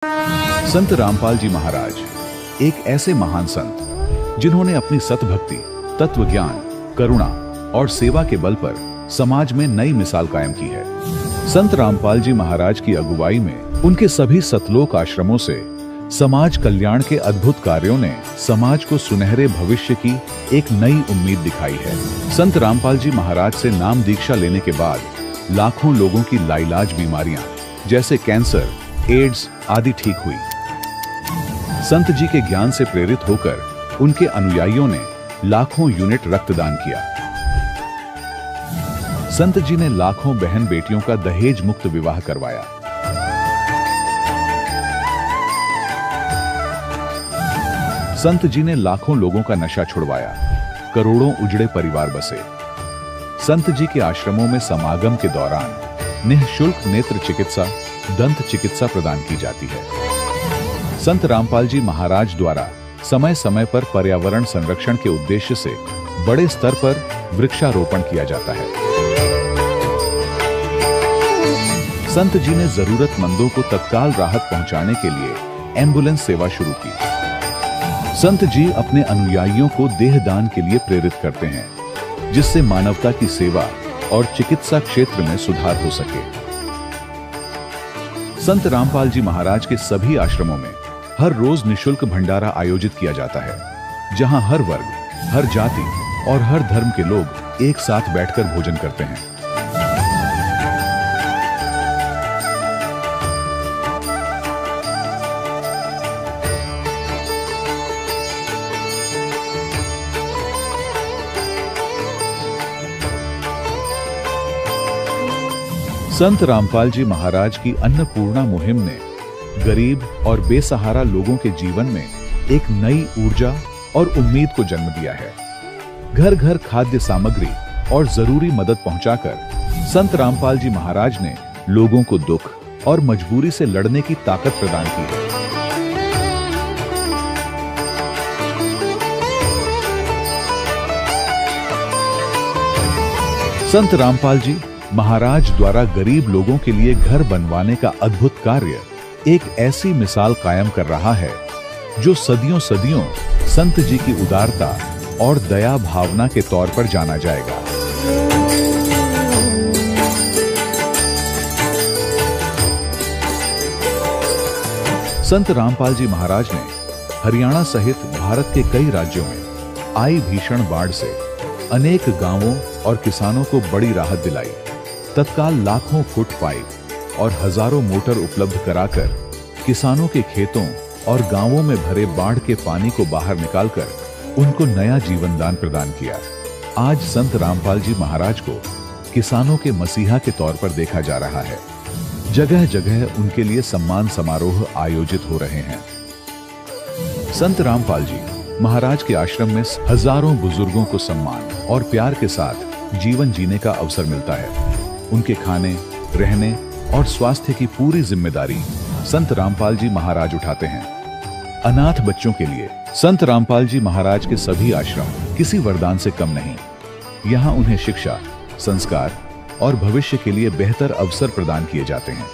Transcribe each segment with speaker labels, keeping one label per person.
Speaker 1: संत रामपाल जी महाराज एक ऐसे महान संत जिन्होंने अपनी सतभक्ति, तत्व ज्ञान, करुणा और सेवा के बल पर समाज में नई मिसाल कायम की है। संत रामपाल जी महाराज की अगुवाई में उनके सभी सतलोक आश्रमों से समाज कल्याण के अद्भुत कार्यों ने समाज को सुनहरे भविष्य की एक नई उम्मीद दिखाई है। संत रामपाल जी महाराज से नाम दीक्षा लेने के बाद लाखों लोगों की लाइलाज बीमारियां जैसे कैंसर, एड्स आदि ठीक हुई। संत जी के ज्ञान से प्रेरित होकर उनके अनुयायियों ने लाखों यूनिट रक्तदान किया। संत जी ने लाखों बहन बेटियों का दहेज मुक्त विवाह करवाया। संत जी ने लाखों लोगों का नशा छुड़वाया, करोड़ों उजड़े परिवार बसे। संत जी के आश्रमों में समागम के दौरान निःशुल्क नेत्र चिकित्सा, दंत चिकित्सा प्रदान की जाती है। संत रामपाल जी महाराज द्वारा समय समय पर पर्यावरण संरक्षण के उद्देश्य से बड़े स्तर पर वृक्षारोपण किया जाता है। संत जी ने जरूरतमंदों को तत्काल राहत पहुंचाने के लिए एम्बुलेंस सेवा शुरू की। संत जी अपने अनुयायियों को देहदान के लिए प्रेरित करते हैं, जिससे मानवता की सेवा और चिकित्सा क्षेत्र में सुधार हो सके। संत रामपाल जी महाराज के सभी आश्रमों में हर रोज निःशुल्क भंडारा आयोजित किया जाता है, जहां हर वर्ग, हर जाति और हर धर्म के लोग एक साथ बैठकर भोजन करते हैं। संत रामपाल जी महाराज की अन्नपूर्णा मुहिम ने गरीब और बेसहारा लोगों के जीवन में एक नई ऊर्जा और उम्मीद को जन्म दिया है। घर घर खाद्य सामग्री और जरूरी मदद पहुंचाकर संत रामपाल जी महाराज ने लोगों को दुख और मजबूरी से लड़ने की ताकत प्रदान की है। संत रामपाल जी महाराज द्वारा गरीब लोगों के लिए घर बनवाने का अद्भुत कार्य एक ऐसी मिसाल कायम कर रहा है जो सदियों सदियों संत जी की उदारता और दया भावना के तौर पर जाना जाएगा। संत रामपाल जी महाराज ने हरियाणा सहित भारत के कई राज्यों में आई भीषण बाढ़ से अनेक गांवों और किसानों को बड़ी राहत दिलाई। तत्काल लाखों फुट पाइप और हजारों मोटर उपलब्ध कराकर किसानों के खेतों और गांवों में भरे बाढ़ के पानी को बाहर निकालकर उनको नया जीवन दान प्रदान किया। आज संत रामपाल जी महाराज को किसानों के मसीहा के तौर पर देखा जा रहा है। जगह जगह उनके लिए सम्मान समारोह आयोजित हो रहे हैं। संत रामपाल जी महाराज के आश्रम में हजारों बुजुर्गों को सम्मान और प्यार के साथ जीवन जीने का अवसर मिलता है। उनके खाने, रहने और स्वास्थ्य की पूरी जिम्मेदारी संत रामपाल जी महाराज उठाते हैं। अनाथ बच्चों के लिए संत रामपाल जी महाराज के सभी आश्रम किसी वरदान से कम नहीं। यहाँ उन्हें शिक्षा, संस्कार और भविष्य के लिए बेहतर अवसर प्रदान किए जाते हैं।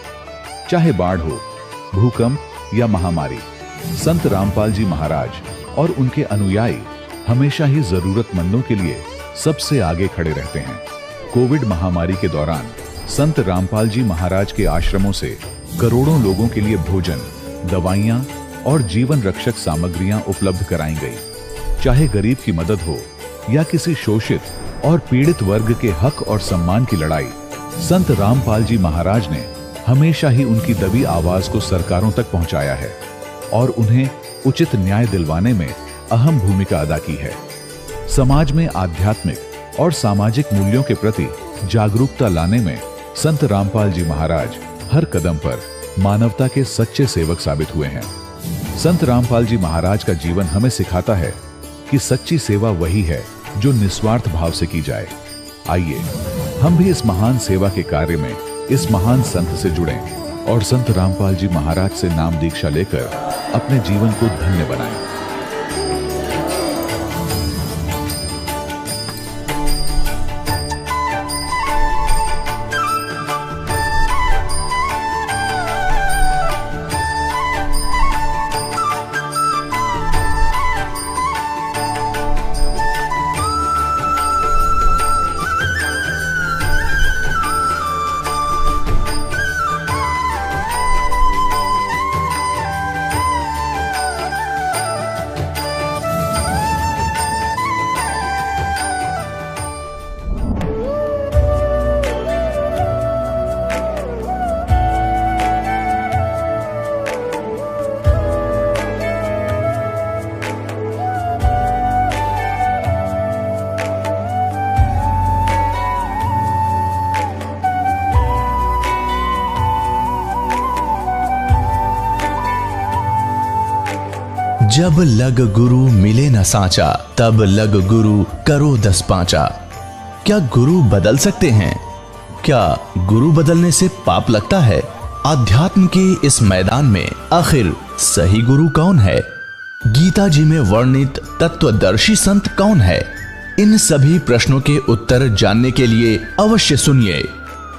Speaker 1: चाहे बाढ़ हो, भूकंप या महामारी, संत रामपाल जी महाराज और उनके अनुयायी हमेशा ही जरूरतमंदों के लिए सबसे आगे खड़े रहते हैं। कोविड महामारी के दौरान संत रामपाल जी महाराज के आश्रमों से करोड़ों लोगों के लिए भोजन, दवाइयां और जीवन रक्षक सामग्रियां उपलब्ध कराई गई। चाहे गरीब की मदद हो या किसी शोषित और पीड़ित वर्ग के हक और सम्मान की लड़ाई, संत रामपाल जी महाराज ने हमेशा ही उनकी दबी आवाज को सरकारों तक पहुंचाया है और उन्हें उचित न्याय दिलवाने में अहम भूमिका अदा की है। समाज में आध्यात्मिक और सामाजिक मूल्यों के प्रति जागरूकता लाने में संत रामपाल जी महाराज हर कदम पर मानवता के सच्चे सेवक साबित हुए हैं। संत रामपाल जी महाराज का जीवन हमें सिखाता है कि सच्ची सेवा वही है जो निस्वार्थ भाव से की जाए। आइए हम भी इस महान सेवा के कार्य में इस महान संत से जुड़ें और संत रामपाल जी महाराज से नाम दीक्षा लेकर अपने जीवन को धन्य बनाएं।
Speaker 2: जब लग गुरु मिले न साचा, तब लग गुरु करो 10 पांचा। क्या गुरु बदल सकते हैं? क्या गुरु बदलने से पाप लगता है? आध्यात्म के इस मैदान में आखिर सही गुरु कौन है? गीता जी में वर्णित तत्वदर्शी संत कौन है? इन सभी प्रश्नों के उत्तर जानने के लिए अवश्य सुनिए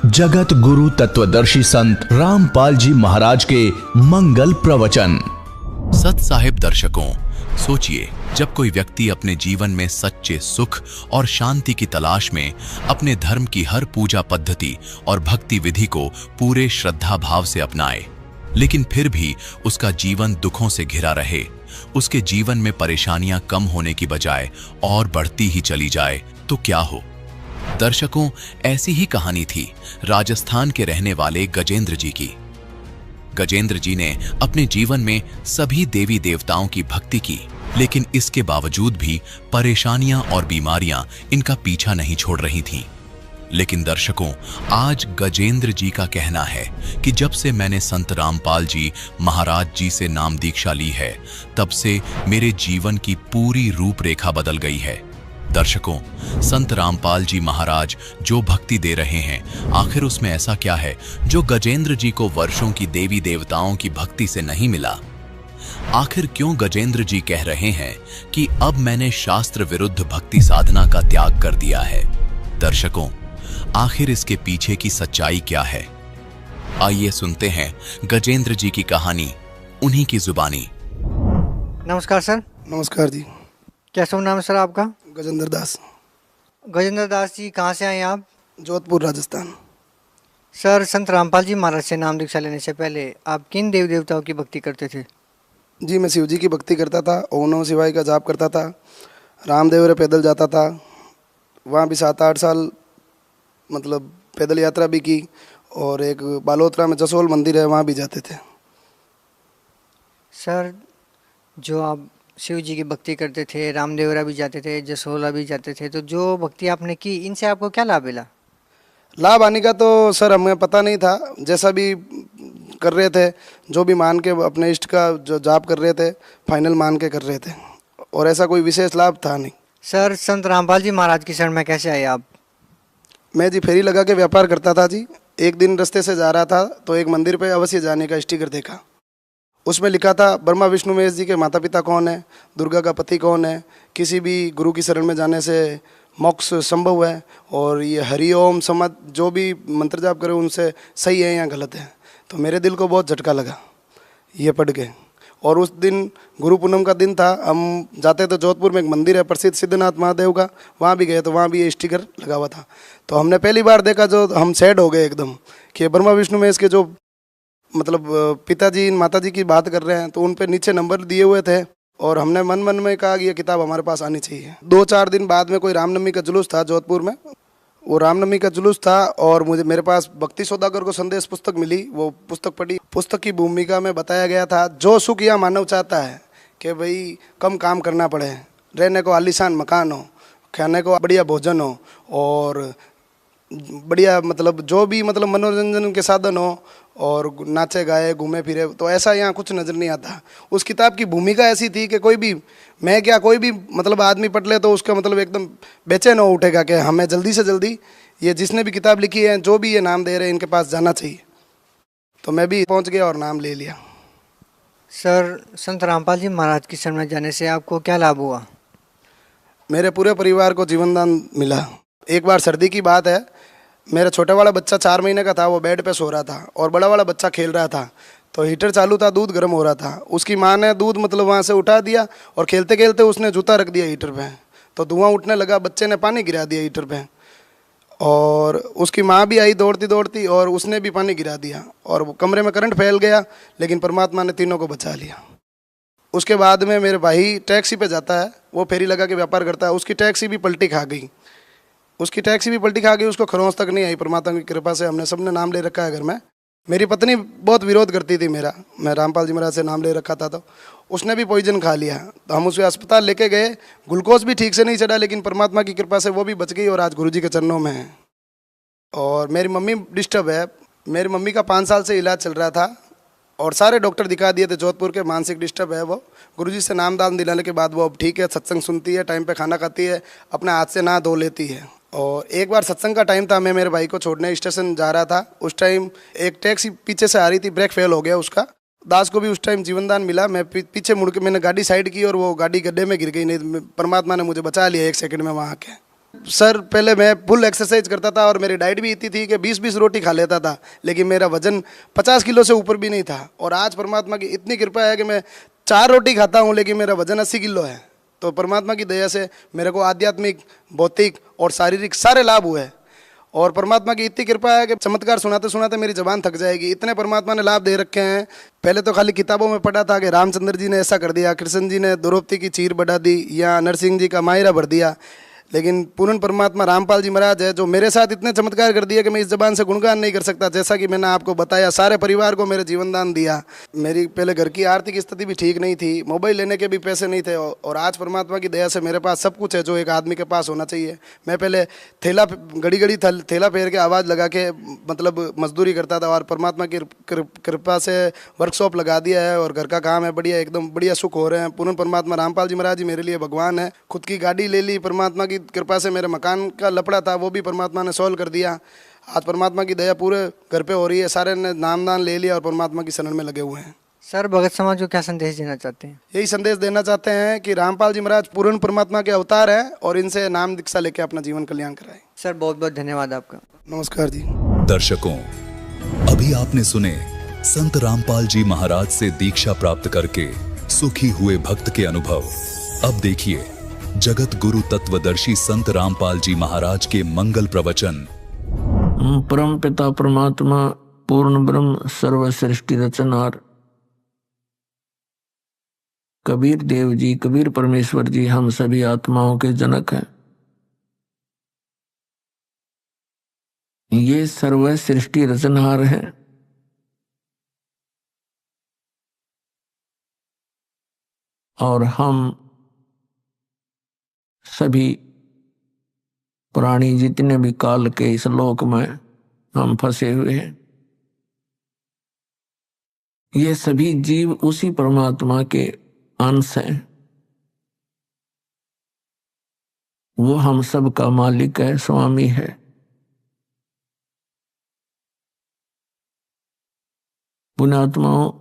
Speaker 2: जगत गुरु तत्वदर्शी संत रामपाल जी महाराज के मंगल प्रवचन।
Speaker 3: सत साहिब दर्शकों, सोचिए, जब कोई व्यक्ति अपने जीवन में सच्चे सुख और शांति की तलाश में अपने धर्म की हर पूजा पद्धति और भक्ति विधि को पूरे श्रद्धा भाव से अपनाए, लेकिन फिर भी उसका जीवन दुखों से घिरा रहे, उसके जीवन में परेशानियां कम होने की बजाय और बढ़ती ही चली जाए, तो क्या हो? दर्शकों, ऐसी ही कहानी थी राजस्थान के रहने वाले गजेंद्र जी की। गजेंद्र जी ने अपने जीवन में सभी देवी देवताओं की भक्ति की, लेकिन इसके बावजूद भी परेशानियां और बीमारियां इनका पीछा नहीं छोड़ रही थीं। लेकिन दर्शकों, आज गजेंद्र जी का कहना है कि जब से मैंने संत रामपाल जी महाराज जी से नाम दीक्षा ली है, तब से मेरे जीवन की पूरी रूपरेखा बदल गई है। दर्शकों, संत रामपाल जी महाराज जो भक्ति दे रहे हैं, आखिर उसमें ऐसा क्या है जो गजेंद्र जी को वर्षों की देवी देवताओं की भक्ति से नहीं मिला? आखिर क्यों गजेंद्र जी कह रहे हैं कि अब मैंने शास्त्र विरुद्ध भक्ति साधना का त्याग कर दिया है? दर्शकों, आखिर इसके पीछे की सच्चाई क्या है? आइए सुनते हैं गजेंद्र जी की कहानी उन्हीं की जुबानी।
Speaker 4: नमस्कार सर।
Speaker 5: नमस्कार जी।
Speaker 4: क्या शुभ नाम है सर आपका?
Speaker 5: गजेंद्र दास।
Speaker 4: गजेंद्र दास जी, कहाँ से आए आप?
Speaker 5: जोधपुर, राजस्थान।
Speaker 4: सर, संत रामपाल जी महाराज से नाम दीक्षा लेने से पहले आप किन देवी देवताओं की भक्ति करते थे?
Speaker 5: जी, मैं शिव जी की भक्ति करता था, ओम नमः शिवाय का जाप करता था, रामदेव रे पैदल जाता था, वहाँ भी 7-8 साल मतलब पैदल यात्रा भी की, और एक बालोतरा में जसोल मंदिर है, वहाँ भी जाते थे।
Speaker 4: सर, जो आप शिव जी की भक्ति करते थे, रामदेवरा भी जाते थे, जसोला भी जाते थे, तो जो भक्ति आपने की, इनसे आपको क्या लाभ मिला?
Speaker 5: लाभ आने का तो सर हमें पता नहीं था। जैसा भी कर रहे थे, जो भी मान के अपने इष्ट का जो जाप कर रहे थे, फाइनल मान के कर रहे थे, और ऐसा कोई विशेष लाभ था नहीं।
Speaker 4: सर, संत रामपाल जी महाराज की शरण में कैसे आए आप?
Speaker 5: मैं जी फेरी लगा के व्यापार करता था जी। एक दिन रास्ते से जा रहा था तो एक मंदिर पे अवश्य जाने का स्टिकर देखा। उसमें लिखा था, ब्रह्मा विष्णु महेश जी के माता पिता कौन है, दुर्गा का पति कौन है, किसी भी गुरु की शरण में जाने से मोक्ष संभव है, और ये हरिओम समझ जो भी मंत्र जाप करे उनसे सही है या गलत है। तो मेरे दिल को बहुत झटका लगा ये पढ़ के। और उस दिन गुरु पूनम का दिन था, हम जाते तो जोधपुर में एक मंदिर है प्रसिद्ध सिद्धनाथ महादेव का, वहाँ भी गए तो वहाँ भी ये स्टिकर लगा हुआ था। तो हमने पहली बार देखा, जो हम सैड हो गए एकदम कि ब्रह्मा विष्णु महेश के जो मतलब पिताजी माताजी की बात कर रहे हैं, तो उन पे नीचे नंबर दिए हुए थे, और हमने मन मन में कहा कि ये किताब हमारे पास आनी चाहिए। 2-4 दिन बाद में कोई रामनवमी का जुलूस था जोधपुर में, वो रामनवमी का जुलूस था, और मेरे पास भक्ति सौदागर को संदेश पुस्तक मिली। वो पुस्तक पढ़ी। पुस्तक की भूमिका में बताया गया था, जो सुख यह मानव चाहता है कि भाई कम काम करना पड़े, रहने को आलीशान मकान हो, खाने को बढ़िया भोजन हो, और बढ़िया मतलब जो भी मतलब मनोरंजन के साधन हो, और नाचे गाए घूमे फिरे, तो ऐसा यहाँ कुछ नज़र नहीं आता। उस किताब की भूमिका ऐसी थी कि कोई भी, मैं क्या कोई भी मतलब आदमी पढ़ ले तो उसका मतलब एकदम बेचैन हो उठेगा कि हमें जल्दी से जल्दी ये जिसने भी किताब लिखी है, जो भी ये नाम दे रहे हैं, इनके पास जाना चाहिए। तो मैं भी पहुँच गया और नाम ले लिया।
Speaker 4: सर, संत रामपाल जी महाराज की शरण में जाने से आपको क्या लाभ हुआ?
Speaker 5: मेरे पूरे परिवार को जीवनदान मिला। एक बार सर्दी की बात है, मेरा छोटा वाला बच्चा 4 महीने का था, वो बेड पे सो रहा था, और बड़ा वाला बच्चा खेल रहा था। तो हीटर चालू था, दूध गर्म हो रहा था। उसकी माँ ने दूध मतलब वहाँ से उठा दिया, और खेलते खेलते उसने जूता रख दिया हीटर पे, तो धुआं उठने लगा। बच्चे ने पानी गिरा दिया हीटर पे, और उसकी माँ भी आई दौड़ती दौड़ती, और उसने भी पानी गिरा दिया, और वो कमरे में करंट फैल गया, लेकिन परमात्मा ने तीनों को बचा लिया। उसके बाद में मेरे भाई टैक्सी पे जाता है, वो फेरी लगा के व्यापार करता है, उसकी टैक्सी भी पलटी खा गई। उसको खरोंच तक नहीं आई। परमात्मा की कृपा से हमने सबने नाम ले रखा है घर में। मेरी पत्नी बहुत विरोध करती थी मेरा, मैं रामपाल जी महाराज से नाम ले रखा था, तो उसने भी पॉइजन खा लिया। तो हम उसे अस्पताल लेके गए, ग्लूकोज भी ठीक से नहीं चढ़ा, लेकिन परमात्मा की कृपा से वो भी बच गई, और आज गुरुजी के चरणों में है। और मेरी मम्मी डिस्टर्ब है। मेरी मम्मी का 5 साल से इलाज चल रहा था, और सारे डॉक्टर दिखा दिए थे जोधपुर के, मानसिक डिस्टर्ब है वो। गुरुजी से नाम दान दिलाने के बाद वो अब ठीक है, सत्संग सुनती है, टाइम पे खाना खाती है, अपने हाथ से नहा धो लेती है। और एक बार सत्संग का टाइम था, मैं मेरे भाई को छोड़ने स्टेशन जा रहा था। उस टाइम एक टैक्सी पीछे से आ रही थी, ब्रेक फेल हो गया उसका। दास को भी उस टाइम जीवन दान मिला। मैं पीछे मुड़ के मैंने गाड़ी साइड की और वो गाड़ी गड्ढे में गिर गई। नहीं, परमात्मा ने मुझे बचा लिया 1 सेकंड में वहाँ के। सर पहले मैं फुल एक्सरसाइज करता था और मेरी डाइट भी इतनी थी कि 20-20 रोटी खा लेता था, लेकिन मेरा वजन 50 किलो से ऊपर भी नहीं था। और आज परमात्मा की इतनी कृपा है कि मैं 4 रोटी खाता हूँ लेकिन मेरा वजन 80 किलो है। तो परमात्मा की दया से मेरे को आध्यात्मिक, भौतिक और शारीरिक सारे लाभ हुए। और परमात्मा की इतनी कृपा है कि चमत्कार सुनाते सुनाते मेरी जबान थक जाएगी, इतने परमात्मा ने लाभ दे रखे हैं। पहले तो खाली किताबों में पढ़ा था कि रामचंद्र जी ने ऐसा कर दिया, कृष्ण जी ने द्रौपदी की चीर बढ़ा दी, या नरसिंह जी का मायरा भर दिया, लेकिन पूर्ण परमात्मा रामपाल जी महाराज है जो मेरे साथ इतने चमत्कार कर दिए कि मैं इस जबान से गुणगान नहीं कर सकता। जैसा कि मैंने आपको बताया, सारे परिवार को मेरे जीवन दान दिया। मेरी पहले घर की आर्थिक स्थिति भी ठीक नहीं थी, मोबाइल लेने के भी पैसे नहीं थे, और आज परमात्मा की दया से मेरे पास सब कुछ है जो एक आदमी के पास होना चाहिए। मैं पहले थैला घड़ी थैला फेर के आवाज़ लगा के मतलब मजदूरी करता था, और परमात्मा की कृपा से वर्कशॉप लगा दिया है और घर का काम है बढ़िया, एकदम बढ़िया सुख हो रहे हैं। पूर्ण परमात्मा रामपाल जी महाराज जी मेरे लिए भगवान है। खुद की गाड़ी ले ली परमात्मा की कृपा से, मेरे मकान का लफड़ा था वो भी परमात्मा ने सॉल्व कर दिया। आज परमात्मा की दया पूरे घर पे हो रही है, सारे ने नामदान ले लिया और परमात्मा की शरण में लगे हुए हैं।
Speaker 4: सर भगत समाज को क्या संदेश देना चाहते हैं?
Speaker 5: यही संदेश देना चाहते हैं कि रामपाल जी महाराज पूर्ण परमात्मा के अवतार हैं और इनसे नाम दीक्षा लेके अपना जीवन कल्याण कराएं।
Speaker 4: सर बहुत बहुत धन्यवाद आपका।
Speaker 5: नमस्कार जी।
Speaker 3: दर्शकों, अभी आपने सुने संत रामपाल जी महाराज से दीक्षा प्राप्त करके सुखी हुए भक्त के अनुभव। अब देखिए जगत गुरु तत्वदर्शी संत रामपाल जी महाराज के मंगल प्रवचन।
Speaker 6: परम पिता परमात्मा पूर्ण ब्रह्म सर्व सृष्टि रचनार कबीर देव जी, कबीर परमेश्वर जी हम सभी आत्माओं के जनक हैं। ये सर्व सृष्टि रचनहार हैं। और हम सभी प्राणी जितने भी काल के इस लोक में हम फंसे हुए हैं, ये सभी जीव उसी परमात्मा के अंश हैं। वो हम सब का मालिक है, स्वामी है। पुण्यात्माओं,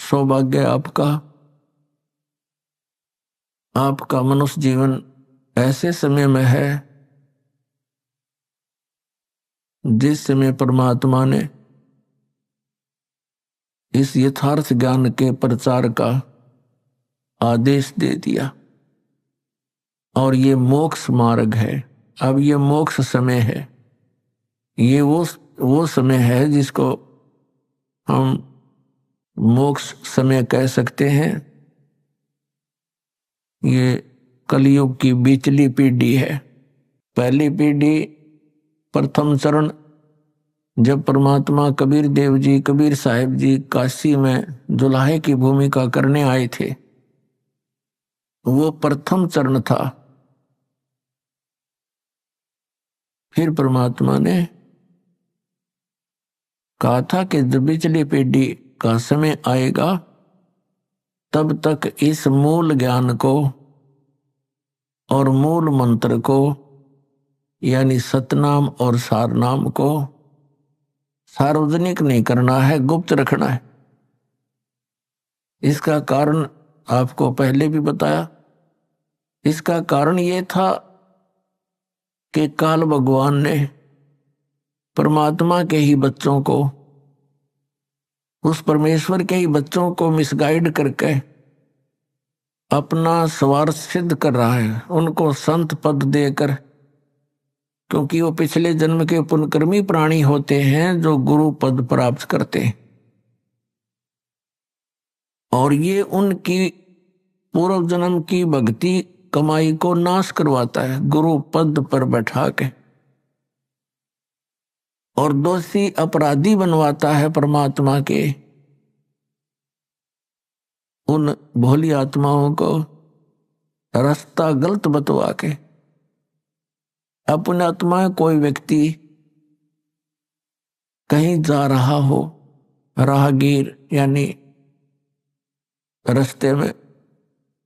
Speaker 6: सौभाग्य आपका मनुष्य जीवन ऐसे समय में है जिस समय परमात्मा ने इस यथार्थ ज्ञान के प्रचार का आदेश दे दिया। और ये मोक्ष मार्ग है। अब ये मोक्ष समय है। ये वो समय है जिसको हम मोक्ष समय कह सकते हैं। ये कलयुग की बीचली पीढ़ी है। पहली पीढ़ी, प्रथम चरण, जब परमात्मा कबीर देव जी, कबीर साहिब जी काशी में जुलाहे की भूमिका करने आए थे, वो प्रथम चरण था। फिर परमात्मा ने कहा था कि जब बिचली पीढ़ी का समय आएगा तब तक इस मूल ज्ञान को और मूल मंत्र को यानी सतनाम और सारनाम को सार्वजनिक नहीं करना है, गुप्त रखना है। इसका कारण आपको पहले भी बताया। इसका कारण ये था कि काल भगवान ने परमात्मा के ही बच्चों को, उस परमेश्वर के ही बच्चों को मिसगाइड करके अपना स्वार्थ सिद्ध कर रहा है, उनको संत पद देकर, क्योंकि वो पिछले जन्म के पुण्यकर्मी प्राणी होते हैं जो गुरु पद प्राप्त करते हैं। और ये उनकी पूर्व जन्म की भक्ति कमाई को नाश करवाता है गुरु पद पर बैठा के, और दोषी अपराधी बनवाता है परमात्मा के उन भोली आत्माओं को रास्ता गलत बतवा के। अपने आत्मा कोई व्यक्ति कहीं जा रहा हो राहगीर यानी रास्ते में,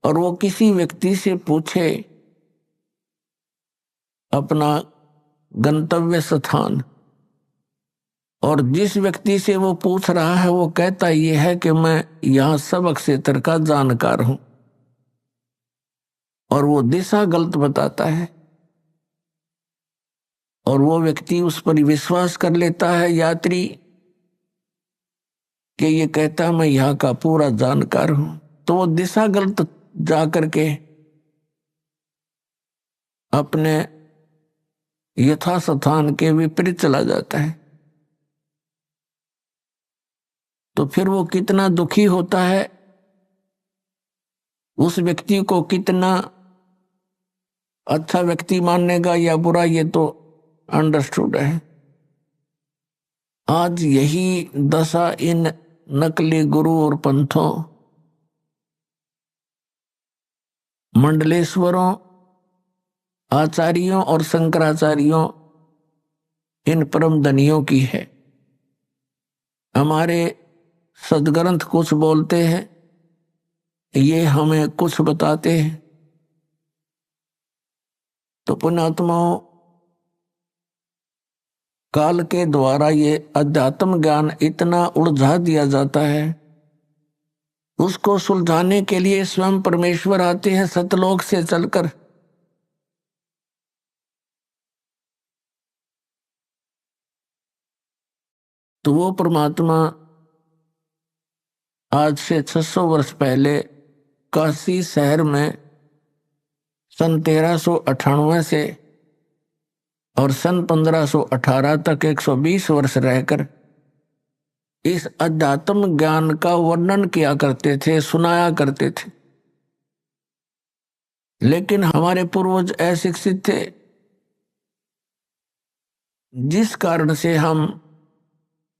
Speaker 6: और वो किसी व्यक्ति से पूछे अपना गंतव्य स्थान, और जिस व्यक्ति से वो पूछ रहा है वो कहता ये है कि मैं यहां सब क्षेत्र का जानकार हूं, और वो दिशा गलत बताता है, और वो व्यक्ति उस पर विश्वास कर लेता है यात्री कि ये कहता मैं यहाँ का पूरा जानकार हूं, तो वो दिशा गलत जा करके अपने यथास्थान के विपरीत चला जाता है। तो फिर वो कितना दुखी होता है, उस व्यक्ति को कितना अच्छा व्यक्ति मानेगा या बुरा, ये तो अंडरस्टूड है। आज यही दशा इन नकली गुरु और पंथों, मंडलेश्वरों, आचार्यों और शंकराचार्यों, इन परम धनियों की है। हमारे सदग्रंथ कुछ बोलते हैं, ये हमें कुछ बताते हैं। तो पुण्यात्माओं, काल के द्वारा ये अध्यात्म ज्ञान इतना उलझा दिया जाता है, उसको सुलझाने के लिए स्वयं परमेश्वर आते हैं सतलोक से चलकर। तो वो परमात्मा आज से 600 वर्ष पहले काशी शहर में सन 1398 से और सन 1518 तक 120 वर्ष रहकर इस अध्यात्म ज्ञान का वर्णन किया करते थे, सुनाया करते थे। लेकिन हमारे पूर्वज अशिक्षित थे, जिस कारण से हम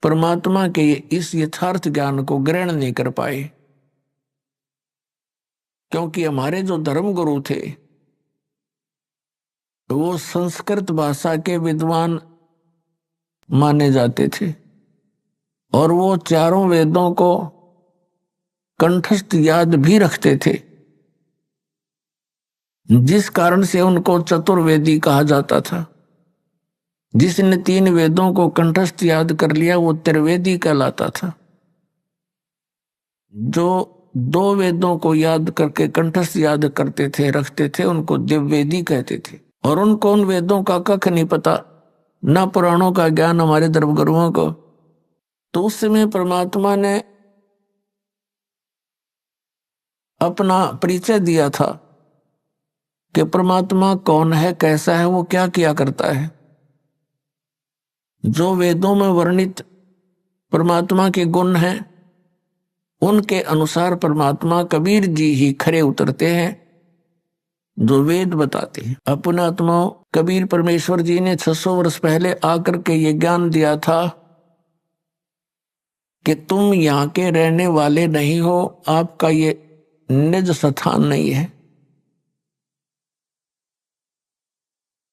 Speaker 6: परमात्मा के इस यथार्थ ज्ञान को ग्रहण नहीं कर पाए। क्योंकि हमारे जो धर्म गुरु थे वो संस्कृत भाषा के विद्वान माने जाते थे, और वो चारों वेदों को कंठस्थ याद भी रखते थे, जिस कारण से उनको चतुर्वेदी कहा जाता था। जिसने 3 वेदों को कंठस्थ याद कर लिया वो त्रिवेदी कहलाता था। जो 2 वेदों को याद करके कंठस्थ याद करते थे, रखते थे, उनको दिव्यवेदी कहते थे। और उनको उन वेदों का कख नहीं पता, ना पुराणों का ज्ञान हमारे धर्मगुरुओं को। तो उस समय परमात्मा ने अपना परिचय दिया था कि परमात्मा कौन है, कैसा है, वो क्या किया करता है। जो वेदों में वर्णित परमात्मा के गुण हैं, उनके अनुसार परमात्मा कबीर जी ही खरे उतरते हैं, जो वेद बताते हैं। अपनात्मा कबीर परमेश्वर जी ने 600 वर्ष पहले आकर के ये ज्ञान दिया था कि तुम यहाँ के रहने वाले नहीं हो, आपका ये निज स्थान नहीं है,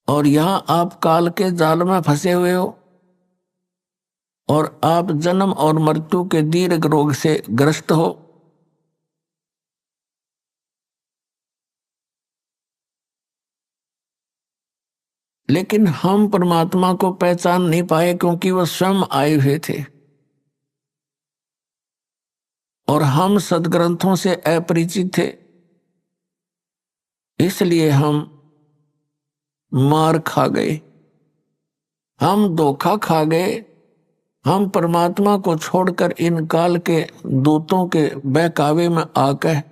Speaker 6: और यहां आप काल के जाल में फंसे हुए हो, और आप जन्म और मृत्यु के दीर्घ रोग से ग्रस्त हो। लेकिन हम परमात्मा को पहचान नहीं पाए, क्योंकि वह स्वयं आए हुए थे और हम सदग्रंथों से अपरिचित थे। इसलिए हम मार खा गए, हम धोखा खा गए। हम परमात्मा को छोड़कर इन काल के दूतों के बहकावे में आकर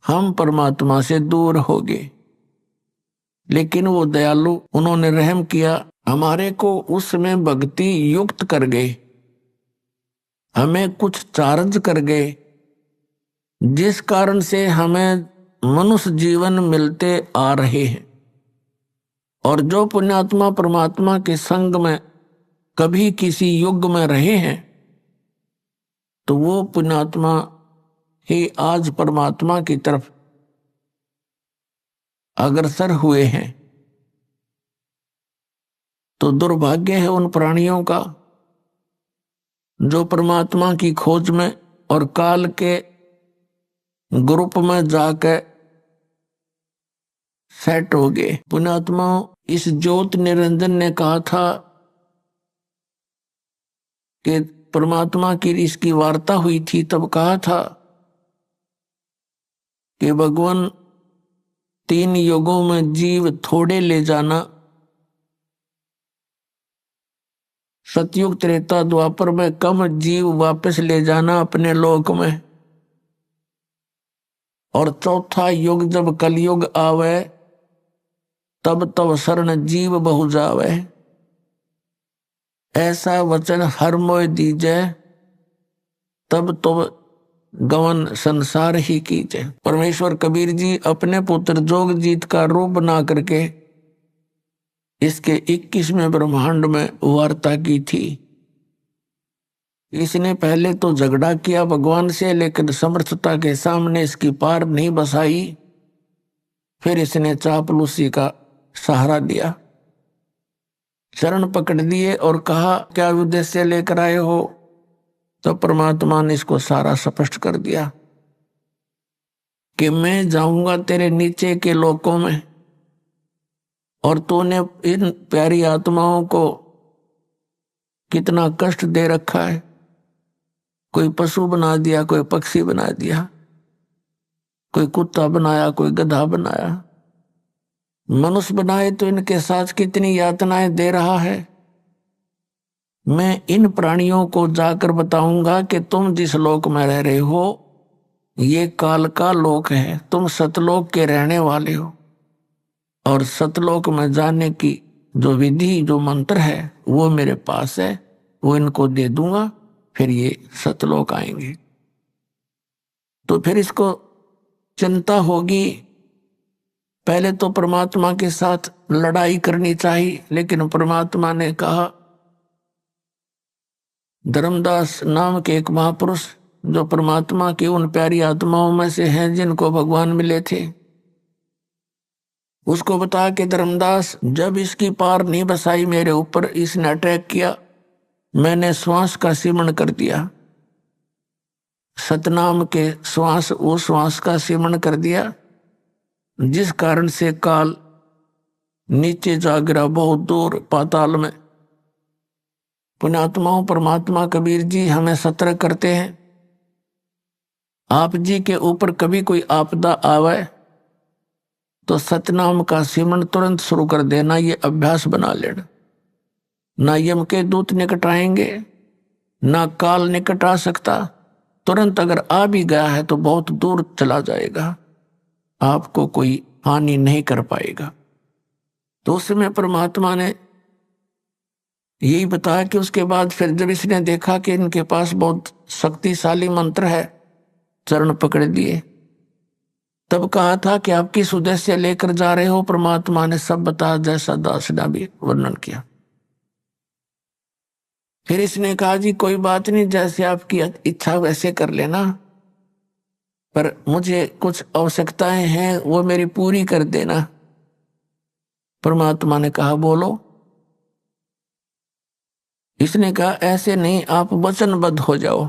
Speaker 6: हम परमात्मा से दूर हो गए। लेकिन वो दयालु, उन्होंने रहम किया, हमारे को उस समय भक्ति युक्त कर गए, हमें कुछ चार्ज कर गए, जिस कारण से हमें मनुष्य जीवन मिलते आ रहे हैं। और जो पुण्यात्मा परमात्मा के संग में कभी किसी युग में रहे हैं, तो वो पुण्यात्मा ही आज परमात्मा की तरफ अग्रसर हुए हैं। तो दुर्भाग्य है उन प्राणियों का जो परमात्मा की खोज में और काल के ग्रुप में जाकर सेट हो गए। पुण्यात्मा, इस ज्योत निरंजन ने कहा था कि परमात्मा की इसकी वार्ता हुई थी, तब कहा था कि भगवान 3 युगों में जीव थोड़े ले जाना, सतयुग त्रेता द्वापर में कम जीव वापस ले जाना अपने लोक में, और चौथा युग जब कलयुग आवे तब तब शरण जीव बहु जावे। ऐसा वचन हर मोय दीजे, तब तो गवन संसार ही कीजे। परमेश्वर कबीर जी अपने पुत्र जोगजीत का रूप बना करके इसके 21वें ब्रह्मांड में वार्ता की थी। इसने पहले तो झगड़ा किया भगवान से, लेकिन समर्थता के सामने इसकी पार नहीं बसाई। फिर इसने चापलूसी का सहारा दिया, चरण पकड़ दिए और कहा क्या उद्देश्य लेकर आए हो? तो परमात्मा ने इसको सारा स्पष्ट कर दिया कि मैं जाऊंगा तेरे नीचे के लोकों में, और तूने इन प्यारी आत्माओं को कितना कष्ट दे रखा है। कोई पशु बना दिया, कोई पक्षी बना दिया, कोई कुत्ता बनाया, कोई गधा बनाया, मनुष्य बनाए तो इनके साथ कितनी यातनाएं दे रहा है। मैं इन प्राणियों को जाकर बताऊंगा कि तुम जिस लोक में रह रहे हो ये काल का लोक है, तुम सतलोक के रहने वाले हो, और सतलोक में जाने की जो विधि, जो मंत्र है वो मेरे पास है, वो इनको दे दूंगा, फिर ये सतलोक आएंगे। तो फिर इसको चिंता होगी, पहले तो परमात्मा के साथ लड़ाई करनी चाहिए, लेकिन परमात्मा ने कहा, धर्मदास नाम के एक महापुरुष जो परमात्मा की उन प्यारी आत्माओं में से हैं जिनको भगवान मिले थे, उसको बता के धर्मदास जब इसकी पार नहीं बसाई मेरे ऊपर, इसने अटैक किया, मैंने श्वास का सिमरण कर दिया, सतनाम के श्वास, वो श्वास का सिमरण कर दिया, जिस कारण से काल नीचे जा गिरा बहुत दूर पाताल में। पुण्यात्माओं, परमात्मा कबीर जी हमें सतर्क करते हैं, आप जी के ऊपर कभी कोई आपदा आवे तो सतनाम का सिमरण तुरंत शुरू कर देना, ये अभ्यास बना लेना। ना यम के दूत निकट आएंगे, ना काल निकट आ सकता, तुरंत अगर आ भी गया है तो बहुत दूर चला जाएगा, आपको कोई हानि नहीं कर पाएगा। तो उस समय परमात्मा ने यही बताया कि उसके बाद फिर जब इसने देखा कि इनके पास बहुत शक्तिशाली मंत्र है, चरण पकड़ दिए, तब कहा था कि आप किस उद्देश्य लेकर जा रहे हो? परमात्मा ने सब बताया, जैसा दास ने भी वर्णन किया। फिर इसने कहा जी कोई बात नहीं, जैसे आपकी इच्छा वैसे कर लेना, पर मुझे कुछ आवश्यकताएं हैं वो मेरी पूरी कर देना। परमात्मा ने कहा बोलो। इसने कहा ऐसे नहीं, आप वचनबद्ध हो जाओ।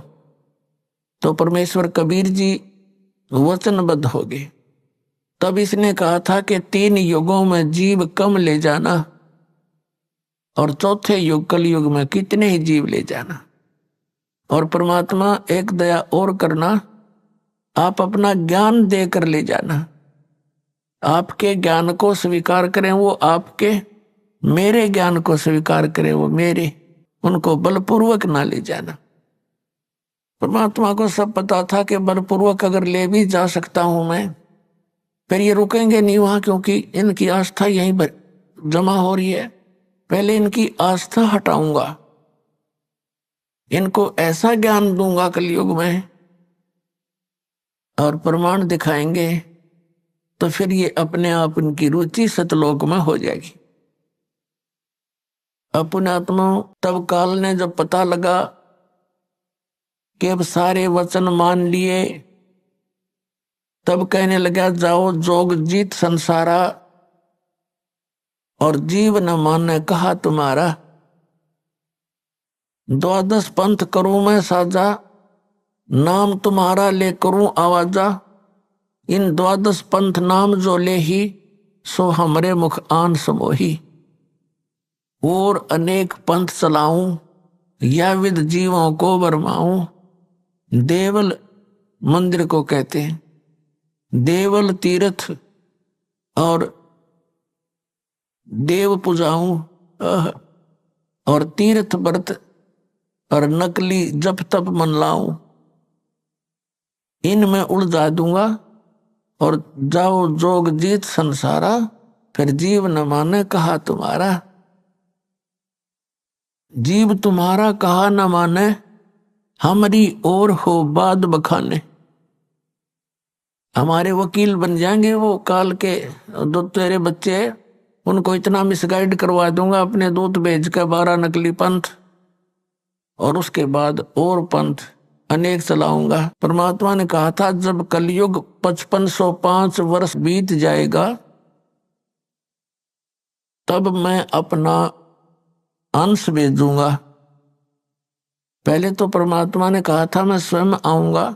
Speaker 6: तो परमेश्वर कबीर जी वचनबद्ध हो गए। तब इसने कहा था कि 3 युगों में जीव कम ले जाना, और चौथे युग कलयुग में कितने ही जीव ले जाना। और परमात्मा एक दया और करना, आप अपना ज्ञान देकर ले जाना, आपके ज्ञान को स्वीकार करें वो आपके, मेरे ज्ञान को स्वीकार करें वो मेरे, उनको बलपूर्वक ना ले जाना। परमात्मा को सब पता था कि बलपूर्वक अगर ले भी जा सकता हूं मैं, फिर ये रुकेंगे नहीं वहां, क्योंकि इनकी आस्था यहीं जमा हो रही है। पहले इनकी आस्था हटाऊंगा, इनको ऐसा ज्ञान दूंगा कलयुग में और प्रमाण दिखाएंगे, तो फिर ये अपने आप इनकी रुचि सतलोक में हो जाएगी। अपने आत्मा तब काल ने जब पता लगा कि अब सारे वचन मान लिए, तब कहने लगा जाओ जोग जीत संसारा, और जीव न माने कहा तुम्हारा। द्वादश पंथ करूं मैं साजा, नाम तुम्हारा ले करूं आवाजा। इन द्वादश पंथ नाम जो ले ही, सो हमरे मुख आन समोही। और अनेक पंथ चलाऊं, या विद जीवों को बरमाऊं। देवल मंदिर को कहते हैं, देवल तीर्थ और देव पूजाऊं, और तीर्थ व्रत और नकली जप तप मन लाऊं। इनमें उलझा दूंगा और जाओ जोग जीत संसारा, फिर जीव न माने कहा तुम्हारा। जीव तुम्हारा कहा न माने, हमारी और हो बाद बखाने। हमारे वकील बन जाएंगे वो काल के दो तेरे बच्चे, उनको इतना मिसगाइड करवा दूंगा अपने दूत भेज कर 12 नकली पंथ, और उसके बाद और पंथ अनेक चलाऊंगा। परमात्मा ने कहा था जब कलयुग 5505 वर्ष बीत जाएगा, तब मैं अपना अंश भेजूंगा। पहले तो परमात्मा ने कहा था मैं स्वयं आऊंगा,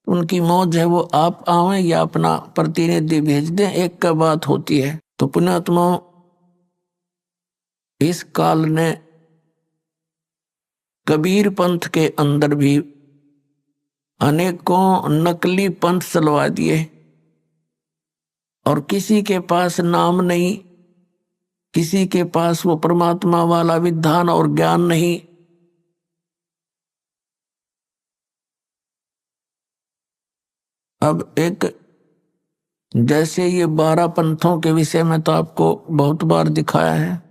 Speaker 6: उनकी मौज है वो आप आवें या अपना प्रतिनिधि भेज दें, एक का बात होती है। तो पुण्यात्मा, इस काल ने कबीर पंथ के अंदर भी अनेकों नकली पंथ चलवा दिए, और किसी के पास नाम नहीं, किसी के पास वो परमात्मा वाला विधान और ज्ञान नहीं। अब एक जैसे ये 12 पंथों के विषय में तो आपको बहुत बार दिखाया है।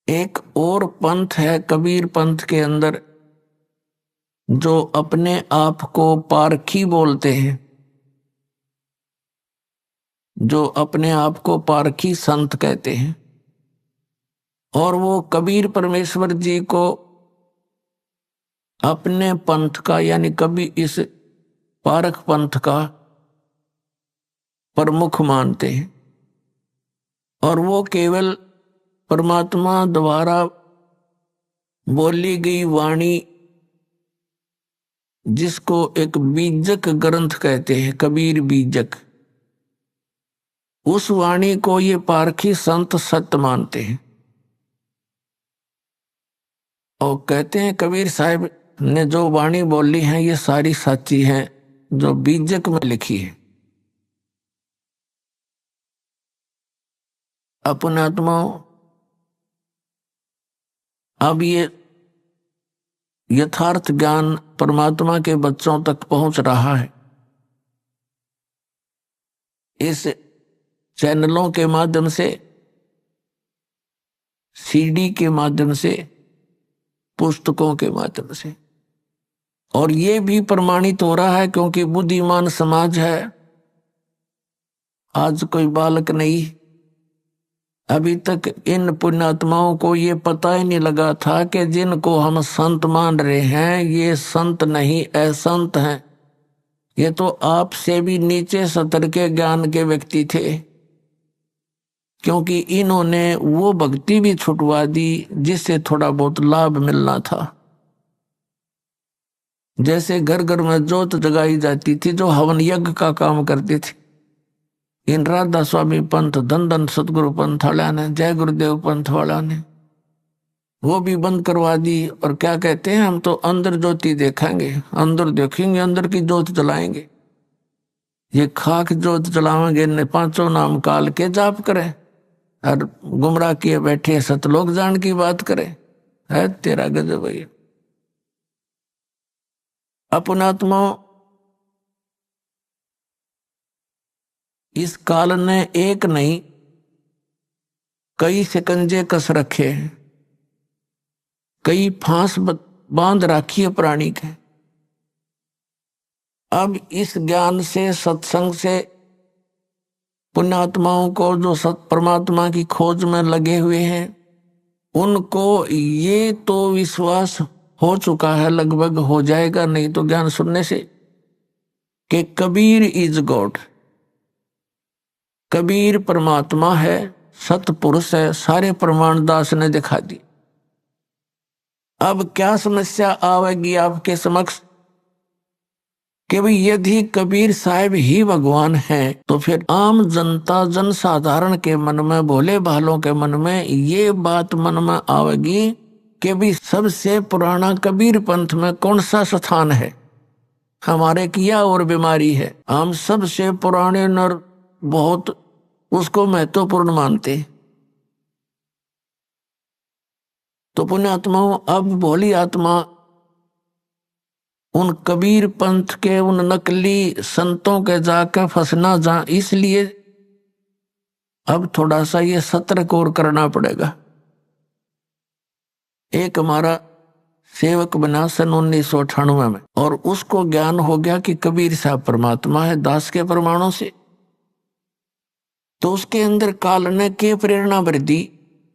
Speaker 6: एक और पंथ है कबीर पंथ के अंदर, जो अपने आप को पारखी बोलते हैं, जो अपने आप को पारखी संत कहते हैं। और वो कबीर परमेश्वर जी को अपने पंथ का यानी कभी इस पारख पंथ का प्रमुख मानते हैं, और वो केवल परमात्मा द्वारा बोली गई वाणी, जिसको एक बीजक ग्रंथ कहते हैं, कबीर बीजक, उस वाणी को ये पारखी संत सत्य मानते हैं। और कहते हैं कबीर साहब ने जो वाणी बोली है ये सारी सच्ची है, जो बीजक में लिखी है। अपनात्माओं, अब ये यथार्थ ज्ञान परमात्मा के बच्चों तक पहुंच रहा है। इस चैनलों के माध्यम से, सीडी के माध्यम से, पुस्तकों के माध्यम से, और ये भी प्रमाणित हो रहा है क्योंकि बुद्धिमान समाज है। आज कोई बालक नहीं, अभी तक इन पुण्यात्माओं को ये पता ही नहीं लगा था कि जिनको हम संत मान रहे हैं ये संत नहीं असंत हैं। ये तो आपसे भी नीचे स्तर के ज्ञान के व्यक्ति थे, क्योंकि इन्होंने वो भक्ति भी छुटवा दी जिससे थोड़ा बहुत लाभ मिलना था। जैसे घर घर में जोत जगाई जाती थी जो हवन यज्ञ का काम करते थे, इन राधा स्वामी पंथ, धन धन सतगुरु पंथ वाला ने, जय गुरुदेव पंथ वाला ने वो भी बंद करवा दी। और क्या कहते हैं, हम तो अंदर ज्योति देखेंगे, अंदर देखेंगे, अंदर की ज्योत जलाएंगे। ये खाक ज्योत जलावेंगे, ने 5 नाम काल के जाप करें और गुमराह किए बैठे सतलोक जान की बात करें। है तेरा गजब भैया। अपनात्मा, इस काल ने एक नहीं कई शिकंजे कस रखे हैं, कई फांस बांध राखी है प्राणी के। अब इस ज्ञान से, सत्संग से पुण्यात्माओं को जो सत परमात्मा की खोज में लगे हुए हैं, उनको ये तो विश्वास हो चुका है, लगभग हो जाएगा नहीं तो ज्ञान सुनने से, कि कबीर इज गॉड, कबीर परमात्मा है, सतपुरुष है। सारे प्रमाण दास ने दिखा दी। अब क्या समस्या आवेगी आपके समक्ष कि भाई यदि कबीर साहब ही भगवान हैं तो फिर आम जनता जनसाधारण के मन में, भोले भालों के मन में ये बात मन में आवेगी कि भी सबसे पुराना कबीर पंथ में कौन सा स्थान है, हमारे किया और बीमारी है। हम सबसे पुराने नर बहुत उसको महत्वपूर्ण मानते। तो पुण्यात्माओं, अब भोली आत्मा उन कबीर पंथ के उन नकली संतों के जाकर फंसना जा, इसलिए अब थोड़ा सा ये सतर्क और करना पड़ेगा। एक हमारा सेवक बना सन 1998 में, और उसको ज्ञान हो गया कि कबीर साहब परमात्मा है दास के प्रमाणों से। तो उसके अंदर काल ने के प्रेरणा भर दी,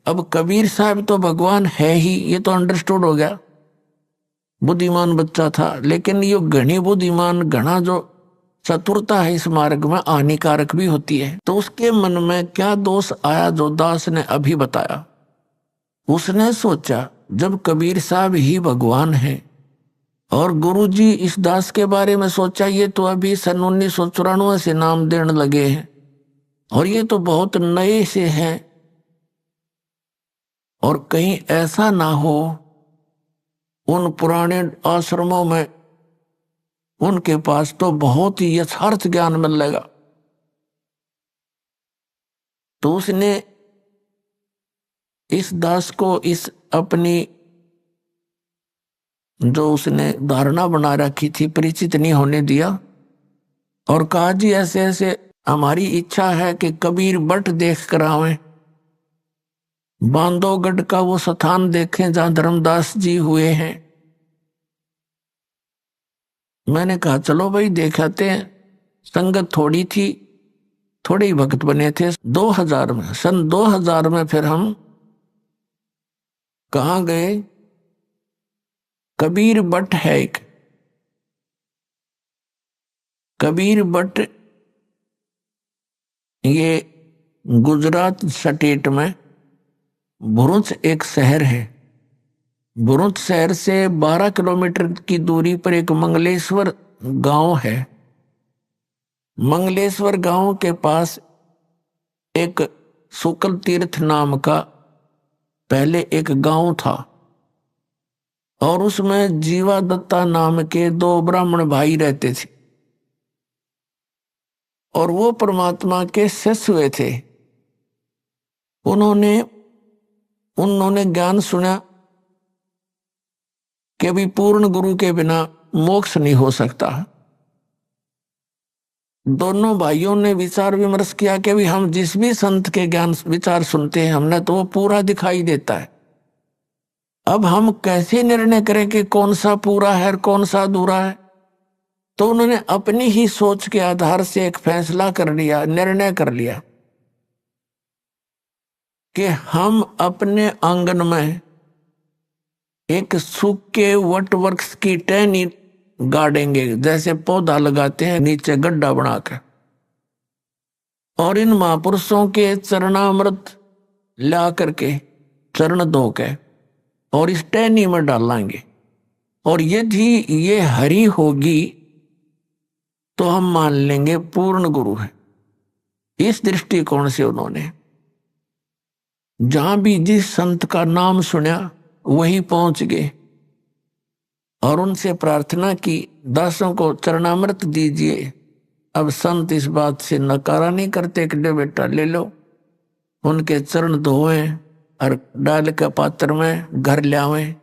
Speaker 6: अब कबीर साहब तो भगवान है ही, ये तो अंडरस्टूड हो गया। बुद्धिमान बच्चा था, लेकिन ये घनी बुद्धिमान, घना जो चतुरता है इस मार्ग में हानिकारक भी होती है। तो उसके मन में क्या दोष आया जो दास ने अभी बताया। उसने सोचा जब कबीर साहब ही भगवान है और गुरुजी इस दास के बारे में सोचा, ये तो अभी सन 1994 से नाम देने लगे हैं और ये तो बहुत नए से हैं, और कहीं ऐसा ना हो उन पुराने आश्रमों में उनके पास तो बहुत ही यथार्थ ज्ञान मिलेगा। तो उसने इस दास को इस अपनी जो उसने धारणा बना रखी थी परिचित नहीं होने दिया, और कहा जी ऐसे ऐसे हमारी इच्छा है कि कबीर बट देख कर आवें, बांधवगढ़ का वो स्थान देखें जहां धर्मदास जी हुए हैं। मैंने कहा चलो भाई देखाते हैं। संगत थोड़ी थी, थोड़े ही भक्त बने थे। 2000 में, सन 2000 में फिर हम कहाँ गए, कबीर बट है एक, कबीर बट ये गुजरात स्टेट में भरूच एक शहर है। भरूच शहर से 12 किलोमीटर की दूरी पर एक मंगलेश्वर गांव है। मंगलेश्वर गांव के पास एक शुक्ल तीर्थ नाम का पहले एक गांव था, और उसमें जीवा दत्ता नाम के 2 ब्राह्मण भाई रहते थे, और वो परमात्मा के शिष्य हुए थे। उन्होंने ज्ञान सुना कि अभी पूर्ण गुरु के बिना मोक्ष नहीं हो सकता। दोनों भाइयों ने विचार विमर्श किया कि अभी हम जिस भी संत के ज्ञान विचार सुनते हैं हमने तो वो पूरा दिखाई देता है, अब हम कैसे निर्णय करें कि कौन सा पूरा है और कौन सा अधूरा है। तो उन्होंने अपनी ही सोच के आधार से एक फैसला कर लिया, निर्णय कर लिया कि हम अपने आंगन में एक सूखे वट वृक्ष की टहनी गाड़ेंगे, जैसे पौधा लगाते हैं नीचे गड्ढा बनाकर, और इन महापुरुषों के चरणामृत ला करके चरण धो के और इस टहनी में डालेंगे, और यदि ये हरी होगी तो हम मान लेंगे पूर्ण गुरु है। इस दृष्टिकोण से उन्होंने जहां भी जिस संत का नाम सुना वही पहुंच गए और उनसे प्रार्थना की, दासों को चरणामृत दीजिए। अब संत इस बात से नकारा नहीं करते कि बेटा ले लो, उनके चरण धोए और डाल के पात्र में घर ले आवे,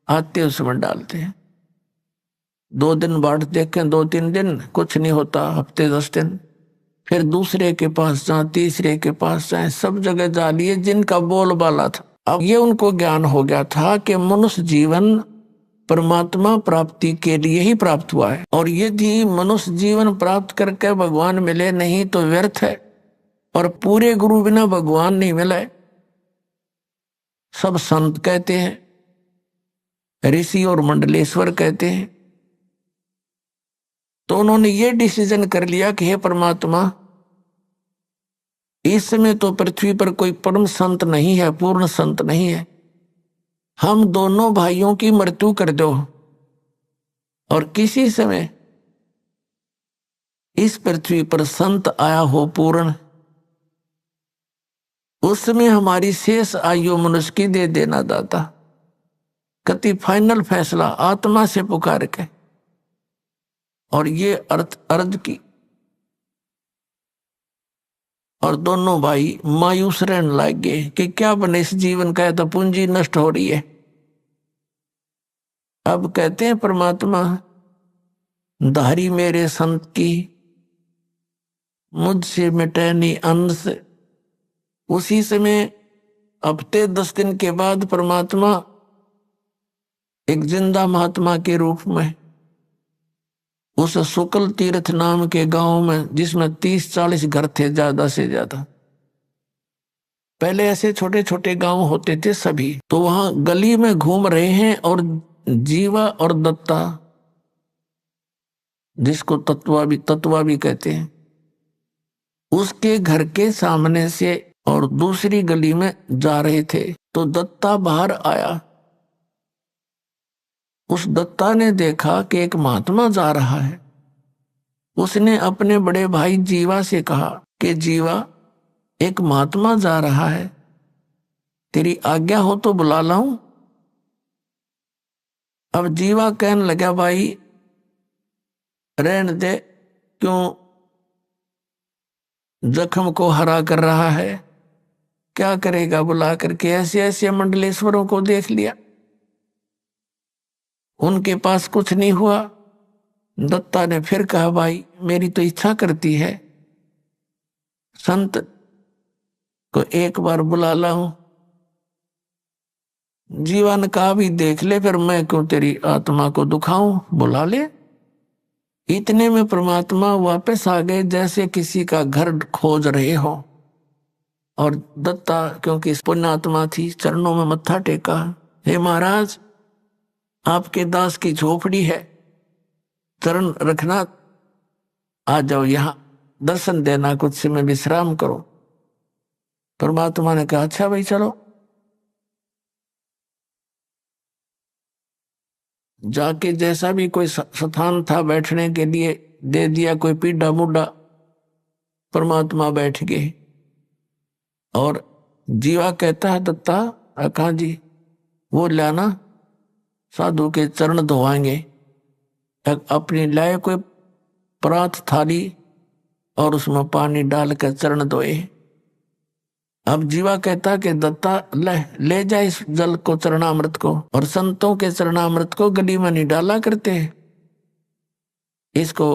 Speaker 6: आते उसमें डालते हैं। 2 दिन बाट देखें, 2-3 दिन कुछ नहीं होता, हफ्ते 10 दिन, फिर दूसरे के पास जाए, तीसरे के पास जाए, सब जगह जा लिए जिनका बोलबाला था। अब ये उनको ज्ञान हो गया था कि मनुष्य जीवन परमात्मा प्राप्ति के लिए ही प्राप्त हुआ है, और यदि मनुष्य जीवन प्राप्त करके भगवान मिले नहीं तो व्यर्थ है, और पूरे गुरु बिना भगवान नहीं मिले। सब संत कहते हैं, ऋषि और मंडलेश्वर कहते हैं। तो उन्होंने ये डिसीजन कर लिया कि हे परमात्मा, इस समय तो पृथ्वी पर कोई परम संत नहीं है, पूर्ण संत नहीं है, हम दोनों भाइयों की मृत्यु कर दो और किसी समय इस पृथ्वी पर संत आया हो पूर्ण, उस समय हमारी शेष आयु मनुष्य की दे देना दाता। कति फाइनल फैसला आत्मा से पुकार के और ये अर्ज की। और दोनों भाई मायूस रहने लग गए कि क्या बने इस जीवन का, तो पूंजी नष्ट हो रही है। अब कहते हैं परमात्मा, धारी मेरे संत की मुझसे मिटे नहीं अंश। उसी समय हफ्ते 10 दिन के बाद परमात्मा एक जिंदा महात्मा के रूप में उस शुक्ल तीर्थ नाम के गांव में, जिसमें 30-40 घर थे ज्यादा से ज्यादा, पहले ऐसे छोटे छोटे गांव होते थे सभी, तो वहां गली में घूम रहे हैं और जीवा और दत्ता, जिसको तत्वा भी कहते हैं, उसके घर के सामने से और दूसरी गली में जा रहे थे। तो दत्ता बाहर आया। उस दत्ता ने देखा कि एक महात्मा जा रहा है। उसने अपने बड़े भाई जीवा से कहा कि जीवा, एक महात्मा जा रहा है, तेरी आज्ञा हो तो बुला लाऊं। अब जीवा कहने लगा, भाई रहने दे, क्यों जख्म को हरा कर रहा है, क्या करेगा बुला करके। ऐसे ऐसे मंडलेश्वरों को देख लिया, उनके पास कुछ नहीं हुआ। दत्ता ने फिर कहा, भाई मेरी तो इच्छा करती है संत को एक बार बुला लाऊं। जीवन का भी देख ले, फिर मैं क्यों तेरी आत्मा को दुखाऊं, बुला ले। इतने में परमात्मा वापस आ गए, जैसे किसी का घर खोज रहे हो। और दत्ता क्योंकि पुण्यात्मा थी, चरणों में मत्था टेका, हे महाराज, आपके दास की झोपड़ी है, चरण रखना, आ जाओ यहां, दर्शन देना, कुछ समय विश्राम करो। परमात्मा ने कहा, अच्छा भाई चलो। जाके जैसा भी कोई स्थान था बैठने के लिए दे दिया, कोई पीढ़ा मुड्ढा, परमात्मा बैठ गए। और जीवा कहता है, दत्ता कहाँ जी, वो लाना, साधु के चरण धोवाएंगे। अपनी लाए कोई परात थाली और उसमें पानी डालकर चरण धोए। अब जीवा कहता कि दत्ता ले जा इस जल को, चरणामृत को, और संतों के चरणामृत को गली में नहीं डाला करते, इसको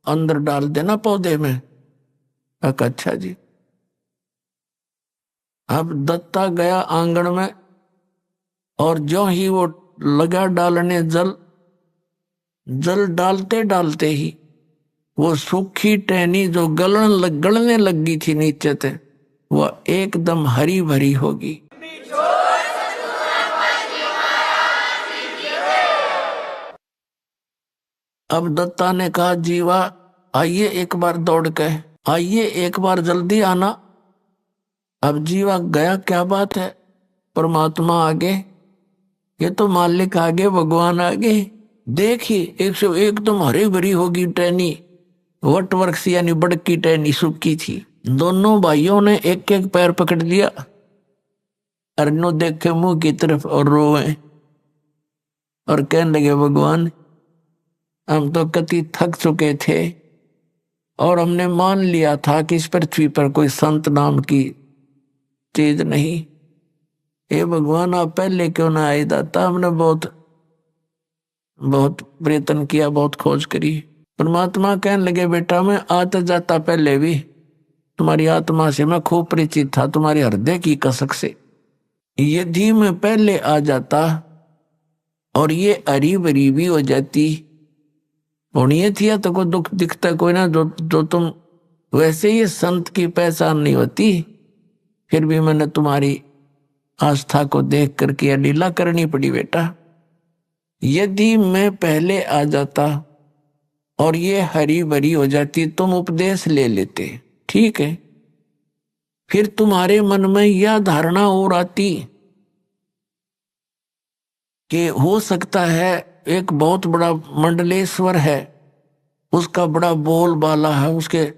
Speaker 6: अंदर डाल देना पौधे में। अच्छा जी। अब दत्ता गया आंगन में और जो ही वो लगा डालने जल डालते डालते ही वो सूखी टहनी जो गलने लगी थी नीचे से, वह एकदम हरी भरी होगी। अब दत्ता ने कहा, जीवा आइए एक बार दौड़ के, आइए एक बार जल्दी आना। अब जीवा गया, क्या बात है, परमात्मा आगे, ये तो मालिक आगे, भगवान आगे। देखी एकदम हरी भरी होगी टहनी, वट वृक्ष यानी बड़की टहनी सूखी थी। दोनों भाइयों ने एक एक पैर पकड़ लिया, अरनो देखे मुंह की तरफ और रोए और कहने लगे, भगवान हम तो कति थक चुके थे और हमने मान लिया था कि इस पृथ्वी पर कोई संत नाम की चीज नहीं। हे भगवान, आप पहले क्यों ना आए दाता, हमने बहुत प्रयत्न किया, बहुत खोज करी। परमात्मा कहने लगे, बेटा मैं आता जाता पहले भी तुम्हारी आत्मा से मैं खूब परिचित था, तुम्हारे हृदय की कसक से। यदि मैं पहले आ जाता और ये हरी भरी भी हो जाती, होनी थी तो कोई दुख दिखता कोई ना, जो तुम वैसे ही संत की पहचान नहीं होती। फिर भी मैंने तुम्हारी आस्था को देख करके यह लीला करनी पड़ी बेटा। यदि मैं पहले आ जाता और ये हरी भरी हो जाती, तुम उपदेश ले लेते, ठीक है, फिर तुम्हारे मन में यह धारणा और आती कि हो सकता है एक बहुत बड़ा मंडलेश्वर है, उसका बड़ा बोलबाला है, उसके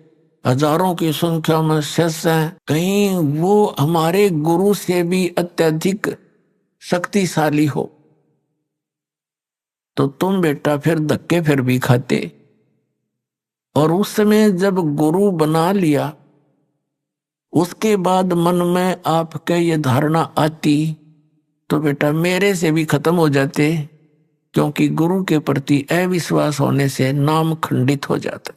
Speaker 6: हजारों की संख्या में शिष्य हैं, कहीं वो हमारे गुरु से भी अत्यधिक शक्तिशाली हो, तो तुम बेटा फिर धक्के फिर भी खाते। और उस समय जब गुरु बना लिया, उसके बाद मन में आपके ये धारणा आती तो बेटा मेरे से भी खत्म हो जाते, क्योंकि गुरु के प्रति अविश्वास होने से नाम खंडित हो जाता।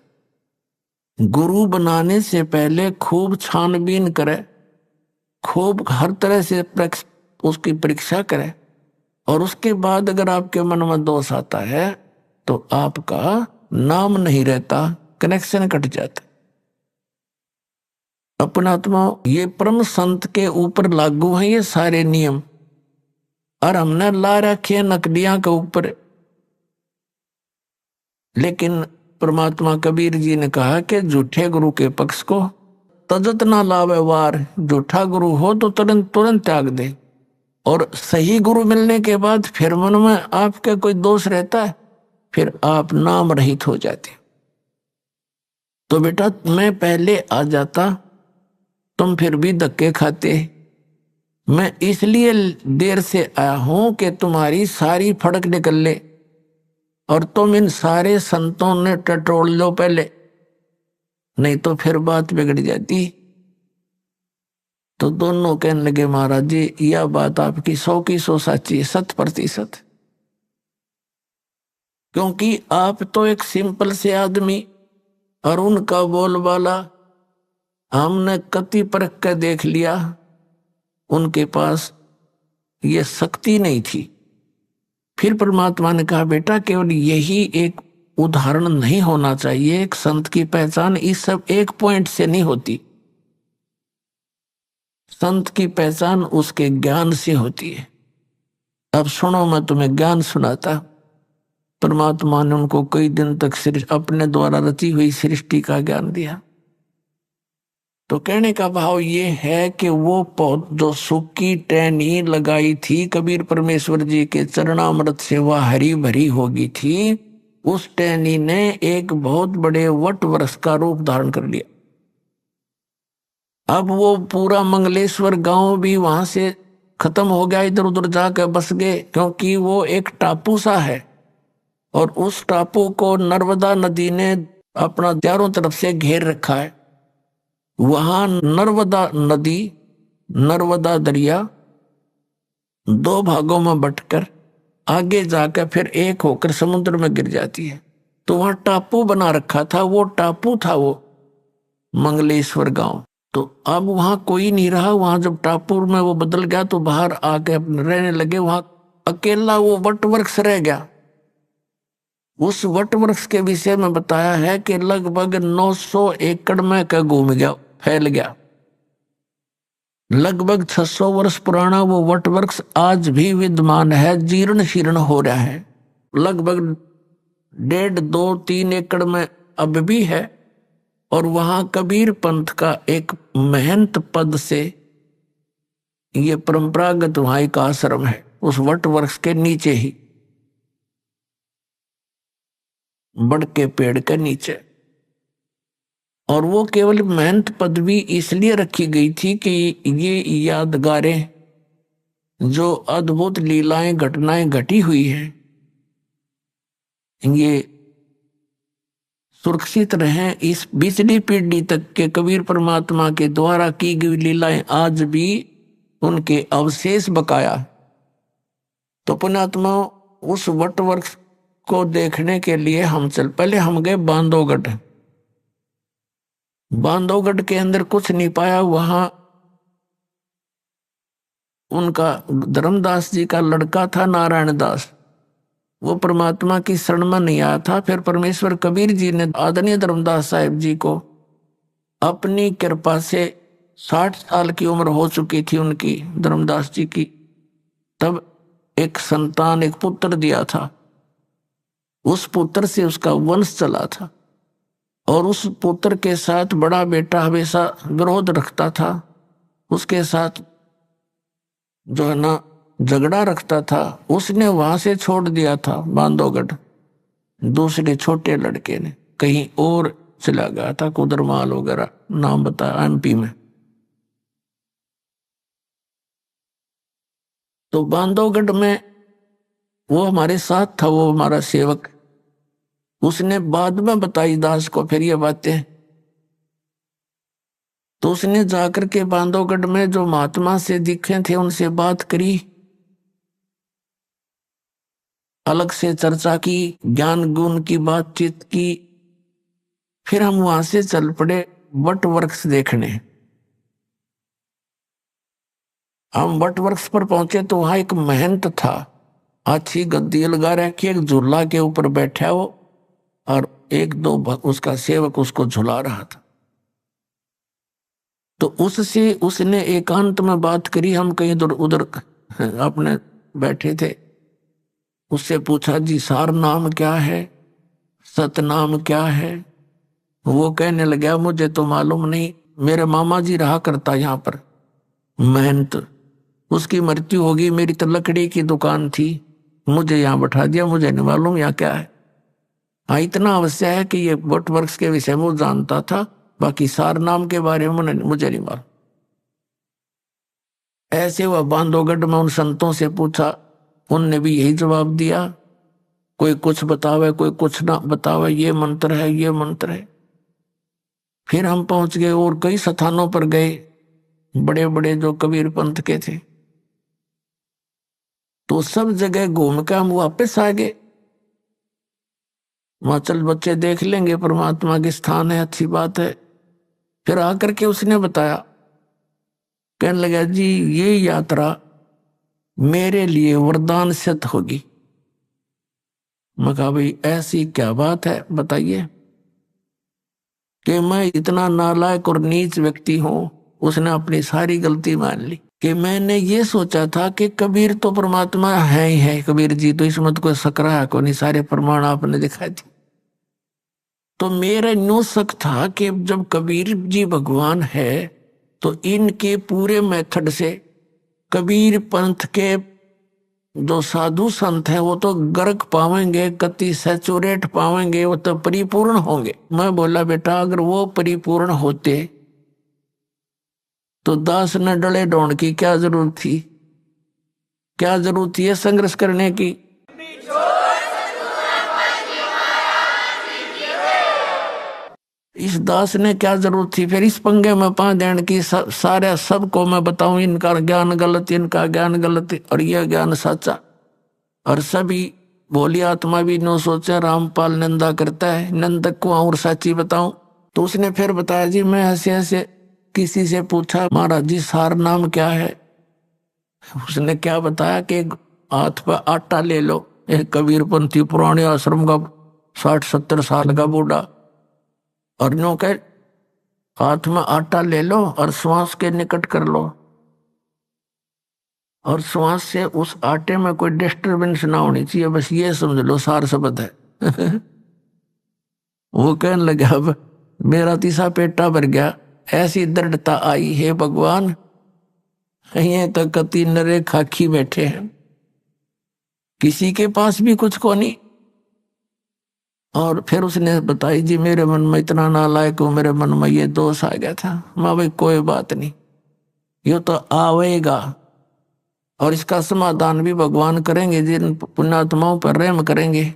Speaker 6: गुरु बनाने से पहले खूब छानबीन करे, खूब हर तरह से उसकी परीक्षा करे, और उसके बाद अगर आपके मन में दोष आता है तो आपका नाम नहीं रहता, कनेक्शन कट जाता। अपनात्मा ये परम संत के ऊपर लागू हैं ये सारे नियम, और हमने ला रखे नकलियां के ऊपर। लेकिन परमात्मा कबीर जी ने कहा कि झूठे गुरु के पक्ष को तजत ना लावे वार, झूठा गुरु हो तो तुरंत तुरंत त्याग दे। और सही गुरु मिलने के बाद फिर मन में आपके कोई दोष रहता है, फिर आप नाम रहित हो जाते। तो बेटा मैं पहले आ जाता, तुम फिर भी धक्के खाते। मैं इसलिए देर से आया हूं कि तुम्हारी सारी फड़क निकल ले और तुम इन सारे संतों ने टटोल लो पहले, नहीं तो फिर बात बिगड़ जाती। तो दोनों कहने लगे महाराज जी यह बात आपकी 100 की 100 सच्ची है, 100%। क्योंकि आप तो एक सिंपल से आदमी, और उनका बोलबाला हमने कति परख कर देख लिया, उनके पास ये शक्ति नहीं थी। फिर परमात्मा ने कहा बेटा केवल यही एक उदाहरण नहीं होना चाहिए, एक संत की पहचान इस सब एक पॉइंट से नहीं होती। संत की पहचान उसके ज्ञान से होती है। अब सुनो मैं तुम्हें ज्ञान सुनाता। परमात्मा ने उनको कई दिन तक अपने द्वारा रची हुई सृष्टि का ज्ञान दिया। तो कहने का भाव ये है कि वो जो सूखी टहनी लगाई थी कबीर परमेश्वर जी के चरणामृत से वह हरी भरी होगी थी, उस टहनी ने एक बहुत बड़े वट वृक्ष का रूप धारण कर लिया। अब वो पूरा मंगलेश्वर गांव भी वहां से खत्म हो गया, इधर उधर जाकर बस गए, क्योंकि वो एक टापू सा है और उस टापू को नर्मदा नदी ने अपना चारों तरफ से घेर रखा है। वहां नर्मदा नदी, नर्मदा दरिया 2 भागों में बंटकर आगे जाकर फिर एक होकर समुद्र में गिर जाती है। तो वहां टापू बना रखा था, वो टापू था वो मंगलेश्वर गांव। तो अब वहां कोई नहीं रहा। वहां जब टापू में वो बदल गया तो बाहर आके रहने लगे। वहां अकेला वो वट वृक्ष रह गया। उस वट वृक्ष के विषय में बताया है कि लगभग 900 एकड़ में का घूम गया, फैल गया। लगभग 600 वर्ष पुराना वो वट वृक्ष आज भी विद्यमान है, जीर्ण शीर्ण हो रहा है। लगभग 1.5, 2, 3 एकड़ में अब भी है। और वहां कबीर पंथ का एक महंत पद से ये परंपरागत वहां एक आश्रम है, उस वट वृक्ष के नीचे ही, बड़ के पेड़ के नीचे। और वो केवल महंत पदवी इसलिए रखी गई थी कि ये यादगारें, जो अद्भुत लीलाएं घटनाएं घटी हुई हैं, ये सुरक्षित रहें। इस 20वीं पीढ़ी तक के कबीर परमात्मा के द्वारा की गई लीलाएं आज भी उनके अवशेष बकाया। तो पुण्यात्मा उस वट वृक्ष को देखने के लिए हम पहले हम गए बांधवगढ़। बांधवगढ़ के अंदर कुछ नहीं पाया। वहां उनका धर्मदास जी का लड़का था नारायण दास, वो परमात्मा की शरण में नहीं आया था। फिर परमेश्वर कबीर जी ने आदरणीय धर्मदास साहिब जी को अपनी कृपा से 60 साल की उम्र हो चुकी थी उनकी, धर्मदास जी की, तब एक संतान, एक पुत्र दिया था। उस पुत्र से उसका वंश चला था और उस पुत्र के साथ बड़ा बेटा हमेशा विरोध रखता था। उसके साथ जो है ना झगड़ा रखता था, उसने वहां से छोड़ दिया था बांधवगढ़। दूसरे छोटे लड़के ने कहीं और चला गया था, कुदरमाल वगैरह नाम बताया, एमपी में। तो बांधवगढ़ में वो हमारे साथ था, वो हमारा सेवक। उसने बाद में बताई दास को फिर ये बातें। तो उसने जाकर के बांधवगढ़ में जो महात्मा से दिखे थे उनसे बात करी, अलग से चर्चा की, ज्ञान गुण की बातचीत की। फिर हम वहां से चल पड़े वट वृक्ष देखने। हम वट वृक्ष पर पहुंचे तो वहां एक महंत था, अच्छी गद्दी लगा रखी, एक झूला के ऊपर बैठा वो, और एक दो उसका सेवक उसको झुला रहा था। तो उससे उसने एकांत में बात करी। हम कहीं इधर उधर अपने बैठे थे। उससे पूछा, जी सार नाम क्या है, सतनाम क्या है? वो कहने लगा, मुझे तो मालूम नहीं, मेरे मामा जी रहा करता यहाँ पर महंत, उसकी मृत्यु होगी, मेरी तो लकड़ी की दुकान थी, मुझे यहाँ बैठा दिया, मुझे नहीं मालूम यहाँ क्या है। हाँ, इतना अवश्य है कि ये वट वृक्ष के विषय में वो जानता था, बाकी सार नाम के बारे में मुझे नहीं मालूम। ऐसे वह बांधवगढ़ में उन संतों से पूछा, उनने भी यही जवाब दिया, कोई कुछ बतावे, कोई कुछ ना बतावे, ये मंत्र है, ये मंत्र है। फिर हम पहुंच गए और कई स्थानों पर गए, बड़े बड़े जो कबीर पंथ के थे। तो सब जगह घूम के हम वापस आ गए। वहां चल बच्चे देख लेंगे, परमात्मा के स्थान है, अच्छी बात है। फिर आकर के उसने बताया, कहने लगा, जी ये यात्रा मेरे लिए वरदान सिद्ध होगी। मैं कहा, भाई ऐसी क्या बात है, बताइए। कि मैं इतना नालायक और नीच व्यक्ति हूं। उसने अपनी सारी गलती मान ली कि मैंने ये सोचा था कि कबीर तो परमात्मा है ही है, कबीर जी तो इसमें तो कोई सकरा को नहीं, सारे प्रमाण आपने दिखाए थे। तो मेरा यूं शक था कि जब कबीर जी भगवान है तो इनके पूरे मेथड से कबीर पंथ के जो साधु संत हैं वो तो गर्क पावेंगे, गति सैचुरेट पावेंगे, वो तो परिपूर्ण होंगे। मैं बोला, बेटा अगर वो परिपूर्ण होते तो दास न डले ढोंड की क्या जरूरत थी? क्या जरूरत थी ये संघर्ष करने की? इस दास ने क्या जरूरत थी फिर इस पंगे में पा देने की? सारे सबको मैं बताऊं इनका ज्ञान गलत, इनका ज्ञान गलत और यह ज्ञान सच्चा। और सभी भोली आत्मा भी नो सोचा, रामपाल निंदा करता है, निंदक को और सच्ची बताऊं। तो उसने फिर बताया, जी मैं ऐसे ऐसे किसी से पूछा, महाराज जी सार नाम क्या है? उसने क्या बताया कि हाथ पर आटा ले लो। एक कबीरपंथी पुराने आश्रम का 60-70 साल का बूढ़ा, और नो कह हाथ में आटा ले लो और श्वास के निकट कर लो, और श्वास से उस आटे में कोई डिस्टर्बेंस ना होनी चाहिए, बस ये समझ लो सार शब्द है। वो कहने लगा, अब मेरा तीसरा पेटा भर गया, ऐसी दृढ़ता आई है भगवान, ये तो कति नरे खाकी बैठे हैं, किसी के पास भी कुछ को नहीं। और फिर उसने बताई, जी मेरे मन में इतना नालायक हूं, मेरे मन में ये दोष आ गया था। माँ भाई कोई बात नहीं, ये तो आवेगा और इसका समाधान भी भगवान करेंगे, जिन पुण्यात्माओं पर रहम करेंगे।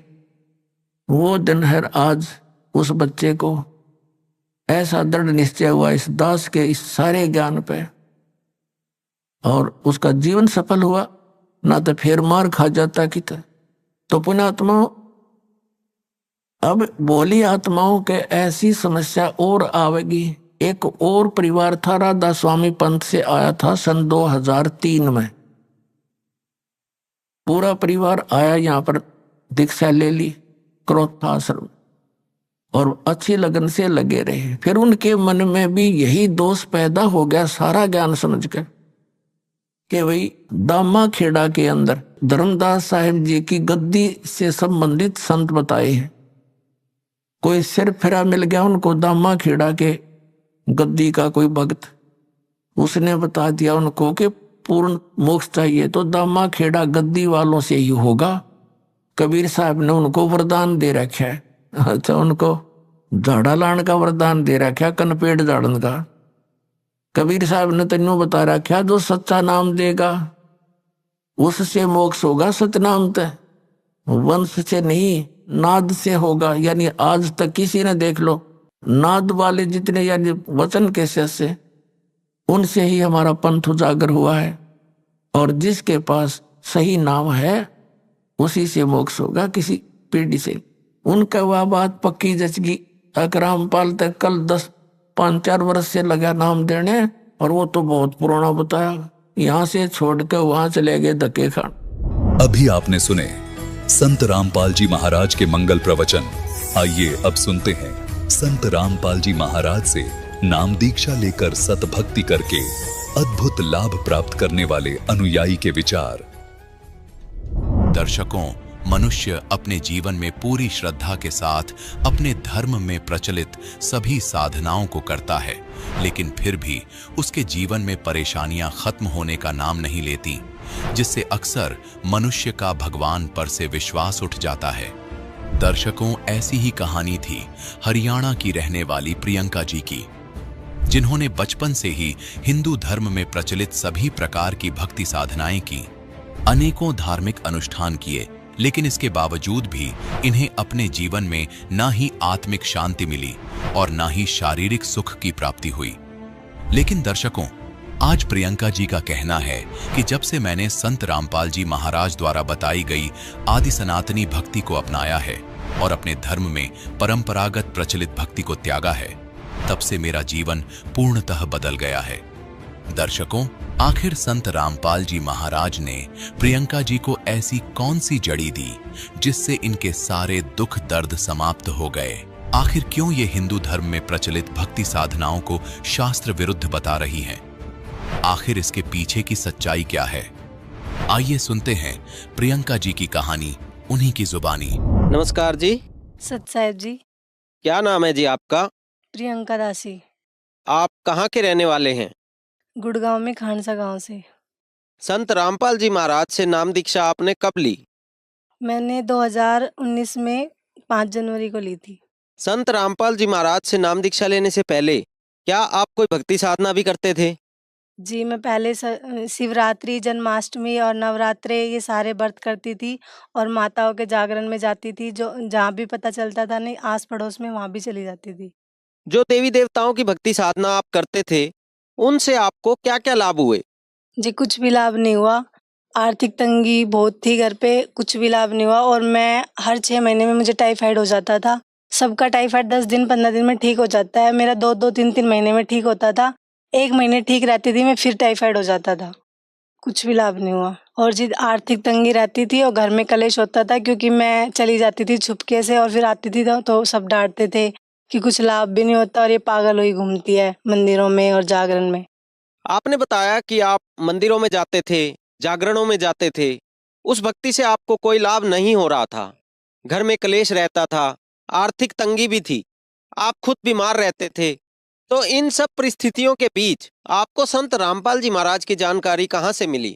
Speaker 6: वो दिन है आज। उस बच्चे को ऐसा दृढ़ निश्चय हुआ इस दास के इस सारे ज्ञान पे, और उसका जीवन सफल हुआ, ना तो फिर मार खा जाता कि तो पुण्यात्माओं, अब भोली आत्माओं के ऐसी समस्या और आवेगी। एक और परिवार था, राधा स्वामी पंथ से आया था सन 2003 में। पूरा परिवार आया यहाँ पर, दीक्षा ले ली क्रोधाश्रम, और अच्छी लगन से लगे रहे। फिर उनके मन में भी यही दोष पैदा हो गया, सारा ज्ञान समझकर, कि भाई दामा खेड़ा के अंदर धर्मदास साहिब जी की गद्दी से संबंधित संत बताए हैं। कोई सिर फिरा मिल गया उनको दामा खेड़ा के गद्दी का कोई भक्त, उसने बता दिया उनको कि पूर्ण मोक्ष चाहिए तो दामा खेड़ा गद्दी वालों से ही होगा। कबीर साहब ने उनको वरदान दे रखा है। अच्छा, उनको झाड़ा लाने का वरदान दे रखा, कनपेड़ झाड़न का। कबीर साहब ने तेनों बता रखा, जो सच्चा नाम देगा उससे मोक्ष होगा सतनाम तय, वंश से नहीं नाद से होगा। यानी आज तक किसी ने देख लो नाद वाले जितने यानी वचन के से उनसे ही हमारा पंथ उजागर हुआ है। और जिसके पास सही नाम है उसी से मोक्ष होगा, किसी पीढ़ी से। उनका वह बात पक्की जचगी। रामपाल तक कल 5-4 वर्ष से लगा नाम देने, और वो तो बहुत पुराना बताया। यहाँ से छोड़ के वहां चले गए धक्के खान।
Speaker 3: अभी आपने सुने संत रामपाल जी महाराज के मंगल प्रवचन। आइए अब सुनते हैं संत रामपाल जी महाराज से नाम दीक्षा लेकर सतभक्ति करके अद्भुत लाभ प्राप्त करने वाले अनुयायी के विचार। दर्शकों, मनुष्य अपने जीवन में पूरी श्रद्धा के साथ अपने धर्म में प्रचलित सभी साधनाओं को करता है, लेकिन फिर भी उसके जीवन में परेशानियां खत्म होने का नाम नहीं लेती, जिससे अक्सर मनुष्य का भगवान पर से विश्वास उठ जाता है। दर्शकों, ऐसी ही कहानी थी हरियाणा की रहने वाली प्रियंका जी की, जिन्होंने बचपन से ही हिंदू धर्म में प्रचलित सभी प्रकार की भक्ति साधनाएं की, अनेकों धार्मिक अनुष्ठान किए, लेकिन इसके बावजूद भी इन्हें अपने जीवन में ना ही आत्मिक शांति मिली और ना ही शारीरिक सुख की प्राप्ति हुई। लेकिन दर्शकों, आज प्रियंका जी का कहना है कि जब से मैंने संत रामपाल जी महाराज द्वारा बताई गई आदि सनातनी भक्ति को अपनाया है और अपने धर्म में परंपरागत प्रचलित भक्ति को त्यागा है, तब से मेरा जीवन पूर्णतः बदल गया है। दर्शकों, आखिर संत रामपाल जी महाराज ने प्रियंका जी को ऐसी कौन सी जड़ी दी जिससे इनके सारे दुख दर्द समाप्त हो गए? आखिर क्यों ये हिंदू धर्म में प्रचलित भक्ति साधनाओं को शास्त्र विरुद्ध बता रही हैं? आखिर इसके पीछे की सच्चाई क्या है? आइए सुनते हैं प्रियंका जी की कहानी उन्हीं की जुबानी।
Speaker 7: नमस्कार जी।
Speaker 8: सत साहेब जी।
Speaker 7: क्या नाम है जी आपका?
Speaker 8: प्रियंका दासी।
Speaker 7: आप कहाँ के रहने वाले हैं?
Speaker 8: गुड़गांव में खानसा गांव से।
Speaker 7: संत रामपाल जी महाराज से नाम दीक्षा आपने कब ली?
Speaker 8: मैंने 2019 में 5 जनवरी को ली थी।
Speaker 7: संत रामपाल जी महाराज से नाम दीक्षा लेने से पहले क्या आप कोई भक्ति साधना भी करते थे?
Speaker 8: जी, मैं पहले शिवरात्रि, जन्माष्टमी और नवरात्रे ये सारे व्रत करती थी और माताओं के जागरण में जाती थी। जो जहाँ भी पता चलता था नहीं आस पड़ोस में, वहाँ भी चली जाती थी।
Speaker 7: जो देवी देवताओं की भक्ति साधना आप करते थे उनसे आपको क्या क्या लाभ हुए?
Speaker 8: जी, कुछ भी लाभ नहीं हुआ। आर्थिक तंगी बहुत थी घर पे, कुछ भी लाभ नहीं हुआ। और मैं हर 6 महीने में मुझे टाइफाइड हो जाता था। सबका टाइफाइड 10 दिन 15 दिन में ठीक हो जाता है, मेरा 2-2, 3-3 महीने में ठीक होता था। 1 महीने ठीक रहती थी मैं, फिर टाइफाइड हो जाता था। कुछ भी लाभ नहीं हुआ। और जी, आर्थिक तंगी रहती थी और घर में कलेश होता था, क्योंकि मैं चली जाती थी छुपके से और फिर आती थी तो सब डांटते थे कि कुछ लाभ भी नहीं होता और ये पागल हुई घूमती है मंदिरों में और जागरण में।
Speaker 7: आपने बताया कि आप मंदिरों में जाते थे, जागरणों में जाते थे, उस भक्ति से आपको कोई लाभ नहीं हो रहा था, घर में कलेश रहता था, आर्थिक तंगी भी थी, आप खुद बीमार रहते थे। तो इन सब परिस्थितियों के बीच आपको संत रामपाल जी महाराज की जानकारी कहाँ से मिली?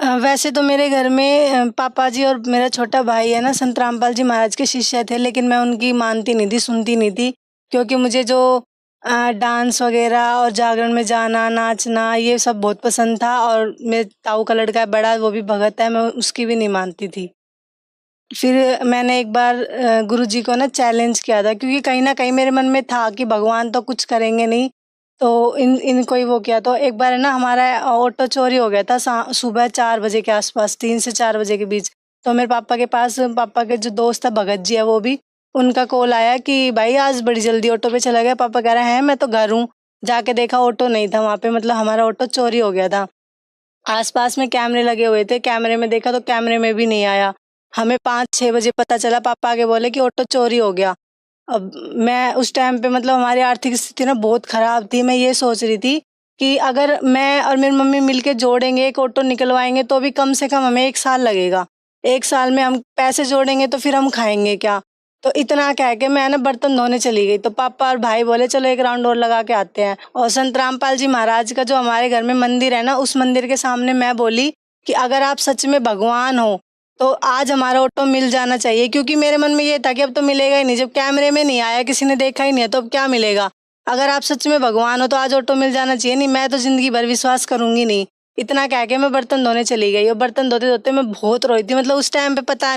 Speaker 8: वैसे तो मेरे घर में पापा जी और मेरा छोटा भाई है ना, संत रामपाल जी महाराज के शिष्य थे, लेकिन मैं उनकी मानती नहीं थी, सुनती नहीं थी, क्योंकि मुझे जो डांस वगैरह और जागरण में जाना, नाचना, ये सब बहुत पसंद था। और मेरे ताऊ का लड़का है बड़ा, वो भी भगत है, मैं उसकी भी नहीं मानती थी। फिर मैंने एक बार गुरुजी को ना चैलेंज किया था, क्योंकि कहीं ना कहीं मेरे मन में था कि भगवान तो कुछ करेंगे नहीं, तो इनको ही वो किया। तो एक बार है ना, हमारा ऑटो चोरी हो गया था सुबह 4 बजे के आसपास, 3 से 4 बजे के बीच। तो मेरे पापा के पास, पापा के जो दोस्त है भगत जी है, वो भी, उनका कॉल आया कि भाई आज बड़ी जल्दी ऑटो पे चला गया। पापा कह रहे हैं मैं तो घर हूँ। जाके देखा ऑटो नहीं था वहाँ पे, मतलब हमारा ऑटो चोरी हो गया था। आसपास में कैमरे लगे हुए थे, कैमरे में देखा तो कैमरे में भी नहीं आया। हमें 5-6 बजे पता चला, पापा आगे बोले कि ऑटो चोरी हो गया। अब मैं उस टाइम पे, मतलब हमारी आर्थिक स्थिति ना बहुत खराब थी। मैं ये सोच रही थी कि अगर मैं और मेरी मम्मी मिलके जोड़ेंगे, एक ऑटो निकलवाएंगे, तो भी कम से कम हमें 1 साल लगेगा। 1 साल में हम पैसे जोड़ेंगे तो फिर हम खाएंगे क्या? तो इतना कह के मैं ना बर्तन धोने चली गई। तो पापा और भाई बोले चलो एक राउंड और लगा के आते हैं। और संत रामपाल जी महाराज का जो हमारे घर में मंदिर है ना, उस मंदिर के सामने मैं बोली कि अगर आप सच में भगवान हो तो आज हमारा ऑटो मिल जाना चाहिए, क्योंकि मेरे मन में ये था कि अब तो मिलेगा ही नहीं, जब कैमरे में नहीं आया, किसी ने देखा ही नहीं है, तो अब क्या मिलेगा। अगर आप सच में भगवान हो तो आज ऑटो मिल जाना चाहिए, नहीं मैं तो जिंदगी भर विश्वास करूंगी नहीं। इतना कह के मैं बर्तन धोने चली गई। और बर्तन धोते धोते मैं बहुत रोई थी। मतलब उस टाइम पे बता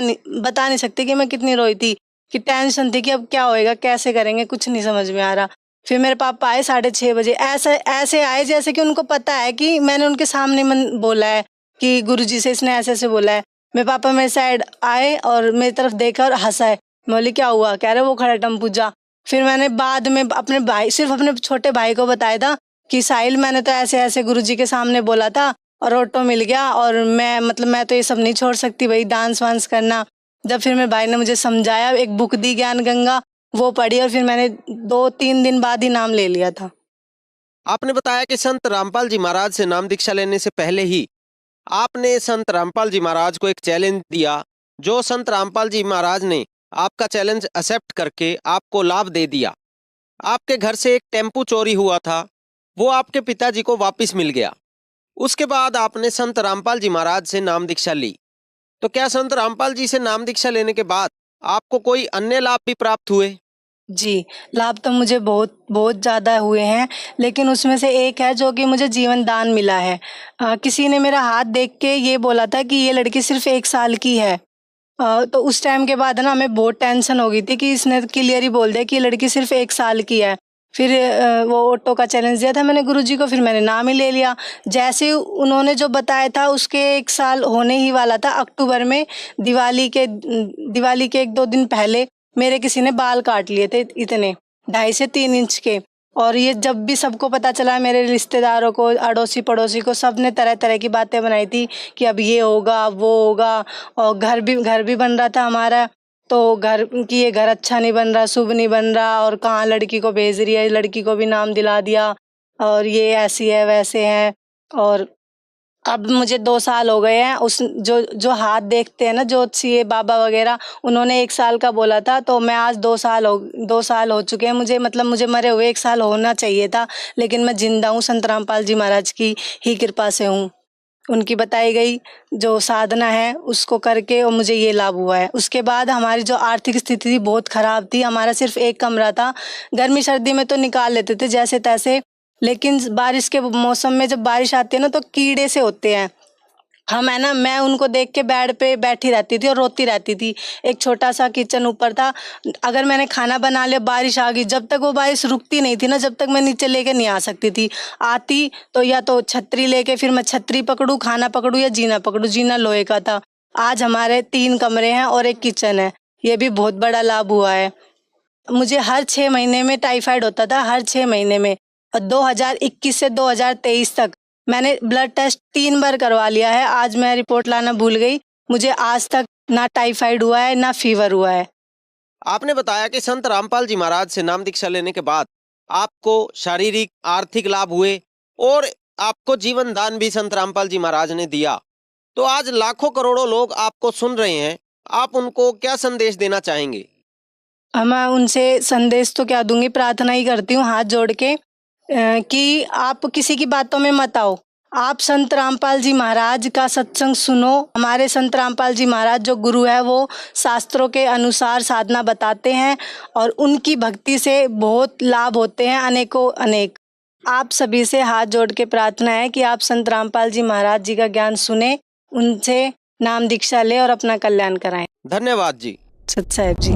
Speaker 8: नहीं सकती कि मैं कितनी रोई थी, कि टेंशन थी कि अब क्या होएगा, कैसे करेंगे, कुछ नहीं समझ में आ रहा। फिर मेरे पापा आए 6:30 बजे, ऐसे आए जैसे कि उनको पता है कि मैंने उनके सामने बोला है कि गुरुजी से इसने ऐसे ऐसे बोला है। मेरे पापा मेरे साइड आए और मेरी तरफ देखा और हंसाए। मैं बोली क्या हुआ? कह रहे वो खड़ा टम्पू जा। फिर मैंने बाद में अपने भाई, सिर्फ अपने छोटे भाई को बताया था कि साहिल मैंने तो ऐसे ऐसे गुरुजी के सामने बोला था और ऑटो मिल गया, और मैं तो ये सब नहीं छोड़ सकती भाई, डांस वांस करना। जब फिर मेरे भाई ने मुझे समझाया, एक बुक दी ज्ञान गंगा, वो पढ़ी, और फिर मैंने 2-3 दिन बाद ही नाम ले लिया था।
Speaker 7: आपने बताया कि संत रामपाल जी महाराज से नाम दीक्षा लेने से पहले ही आपने संत रामपाल जी महाराज को एक चैलेंज दिया, जो संत रामपाल जी महाराज ने आपका चैलेंज एक्सेप्ट करके आपको लाभ दे दिया। आपके घर से एक टेम्पू चोरी हुआ था, वो आपके पिताजी को वापस मिल गया। उसके बाद आपने संत रामपाल जी महाराज से नाम दीक्षा ली। तो क्या संत रामपाल जी से नाम दीक्षा लेने के बाद आपको कोई अन्य लाभ भी प्राप्त हुए?
Speaker 8: जी, लाभ तो मुझे बहुत बहुत ज़्यादा हुए हैं, लेकिन उसमें से एक है जो कि मुझे जीवन दान मिला है। किसी ने मेरा हाथ देख के ये बोला था कि ये लड़की सिर्फ 1 साल की है। तो उस टाइम के बाद ना हमें बहुत टेंशन हो गई थी कि इसने क्लियर ही बोल दिया कि ये लड़की सिर्फ 1 साल की है। फिर वो ऑटो का चैलेंज दिया था मैंने गुरुजी को, फिर मैंने नाम ही ले लिया। जैसे उन्होंने जो बताया था उसके 1 साल होने ही वाला था। अक्टूबर में दिवाली के 1-2 दिन पहले मेरे किसी ने बाल काट लिए थे, इतने 2.5 से 3 इंच के। और ये जब भी सबको पता चला, मेरे रिश्तेदारों को, अड़ोसी पड़ोसी को, सब ने तरह तरह की बातें बनाई थी कि अब ये होगा वो होगा। और घर भी बन रहा था हमारा, तो ये घर अच्छा नहीं बन रहा, शुभ नहीं बन रहा, और कहाँ लड़की को भेज रही है, लड़की को भी नाम दिला दिया, और ये ऐसी है वैसे है। और अब मुझे 2 साल हो गए हैं। उस जो हाथ देखते हैं ना, ज्योतिषी बाबा वगैरह, उन्होंने 1 साल का बोला था, तो मैं आज 2 साल हो चुके हैं मुझे। मतलब मुझे मरे हुए 1 साल होना चाहिए था, लेकिन मैं जिंदा हूँ, संत रामपाल जी महाराज की ही कृपा से हूँ। उनकी बताई गई जो साधना है उसको करके, और मुझे ये लाभ हुआ है। उसके बाद हमारी जो आर्थिक स्थिति थी बहुत ख़राब थी। हमारा सिर्फ 1 कमरा था, गर्मी सर्दी में तो निकाल लेते थे जैसे तैसे, लेकिन बारिश के मौसम में जब बारिश आती है ना तो कीड़े से होते हैं। हम है ना, मैं उनको देख के बेड पे बैठी रहती थी और रोती रहती थी। एक छोटा सा किचन ऊपर था, अगर मैंने खाना बना लिया, बारिश आ गई, जब तक वो बारिश रुकती नहीं थी ना, जब तक मैं नीचे लेके नहीं आ सकती थी। आती तो या तो छतरी लेके, फिर मैं छतरी पकड़ूँ, खाना पकड़ूँ, या जीना पकड़ूँ। जीना लोहे का था। आज हमारे 3 कमरे हैं और एक किचन है, ये भी बहुत बड़ा लाभ हुआ है। मुझे हर 6 महीने में टाइफाइड होता था, हर 6 महीने में। और 2021 से 2023 तक मैंने ब्लड टेस्ट 3 बार करवा लिया है। आज मैं रिपोर्ट लाना भूल गई। मुझे आज तक ना टाइफाइड हुआ है ना फीवर हुआ है।
Speaker 7: आपने बताया कि संत रामपाल जी महाराज से नाम दीक्षा लेने के बाद आपको शारीरिक आर्थिक लाभ हुए और आपको जीवन दान भी संत रामपाल जी महाराज ने दिया। तो आज लाखों करोड़ों लोग आपको सुन रहे हैं, आप उनको क्या संदेश देना चाहेंगे?
Speaker 8: मैं उनसे संदेश तो क्या दूंगी, प्रार्थना ही करती हूँ हाथ जोड़ के कि आप किसी की बातों में मत आओ। आप संत रामपाल जी महाराज का सत्संग सुनो। हमारे संत रामपाल जी महाराज जो गुरु है, वो शास्त्रों के अनुसार साधना बताते हैं और उनकी भक्ति से बहुत लाभ होते हैं, अनेकों अनेक। आप सभी से हाथ जोड़ के प्रार्थना है कि आप संत रामपाल जी महाराज जी का ज्ञान सुने, उनसे नाम दीक्षा ले और अपना कल्याण कराएं।
Speaker 7: धन्यवाद जी।
Speaker 8: सत साहिब जी।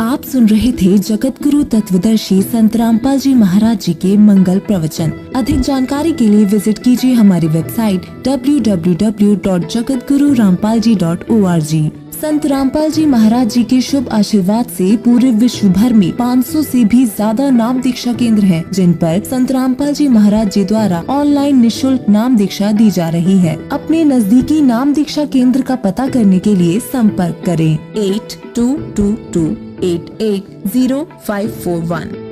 Speaker 9: आप सुन रहे थे जगत गुरु तत्वदर्शी संत रामपाल जी महाराज जी के मंगल प्रवचन। अधिक जानकारी के लिए विजिट कीजिए हमारी वेबसाइट www.jagatgururampalji.org। संत रामपाल जी महाराज जी के शुभ आशीर्वाद से पूरे विश्व भर में 500 से भी ज्यादा नाम दीक्षा केंद्र हैं, जिन पर संत रामपाल जी महाराज जी द्वारा ऑनलाइन निशुल्क नाम दीक्षा दी जा रही है। अपने नजदीकी नाम दीक्षा केंद्र का पता करने के लिए संपर्क करें 8222880541।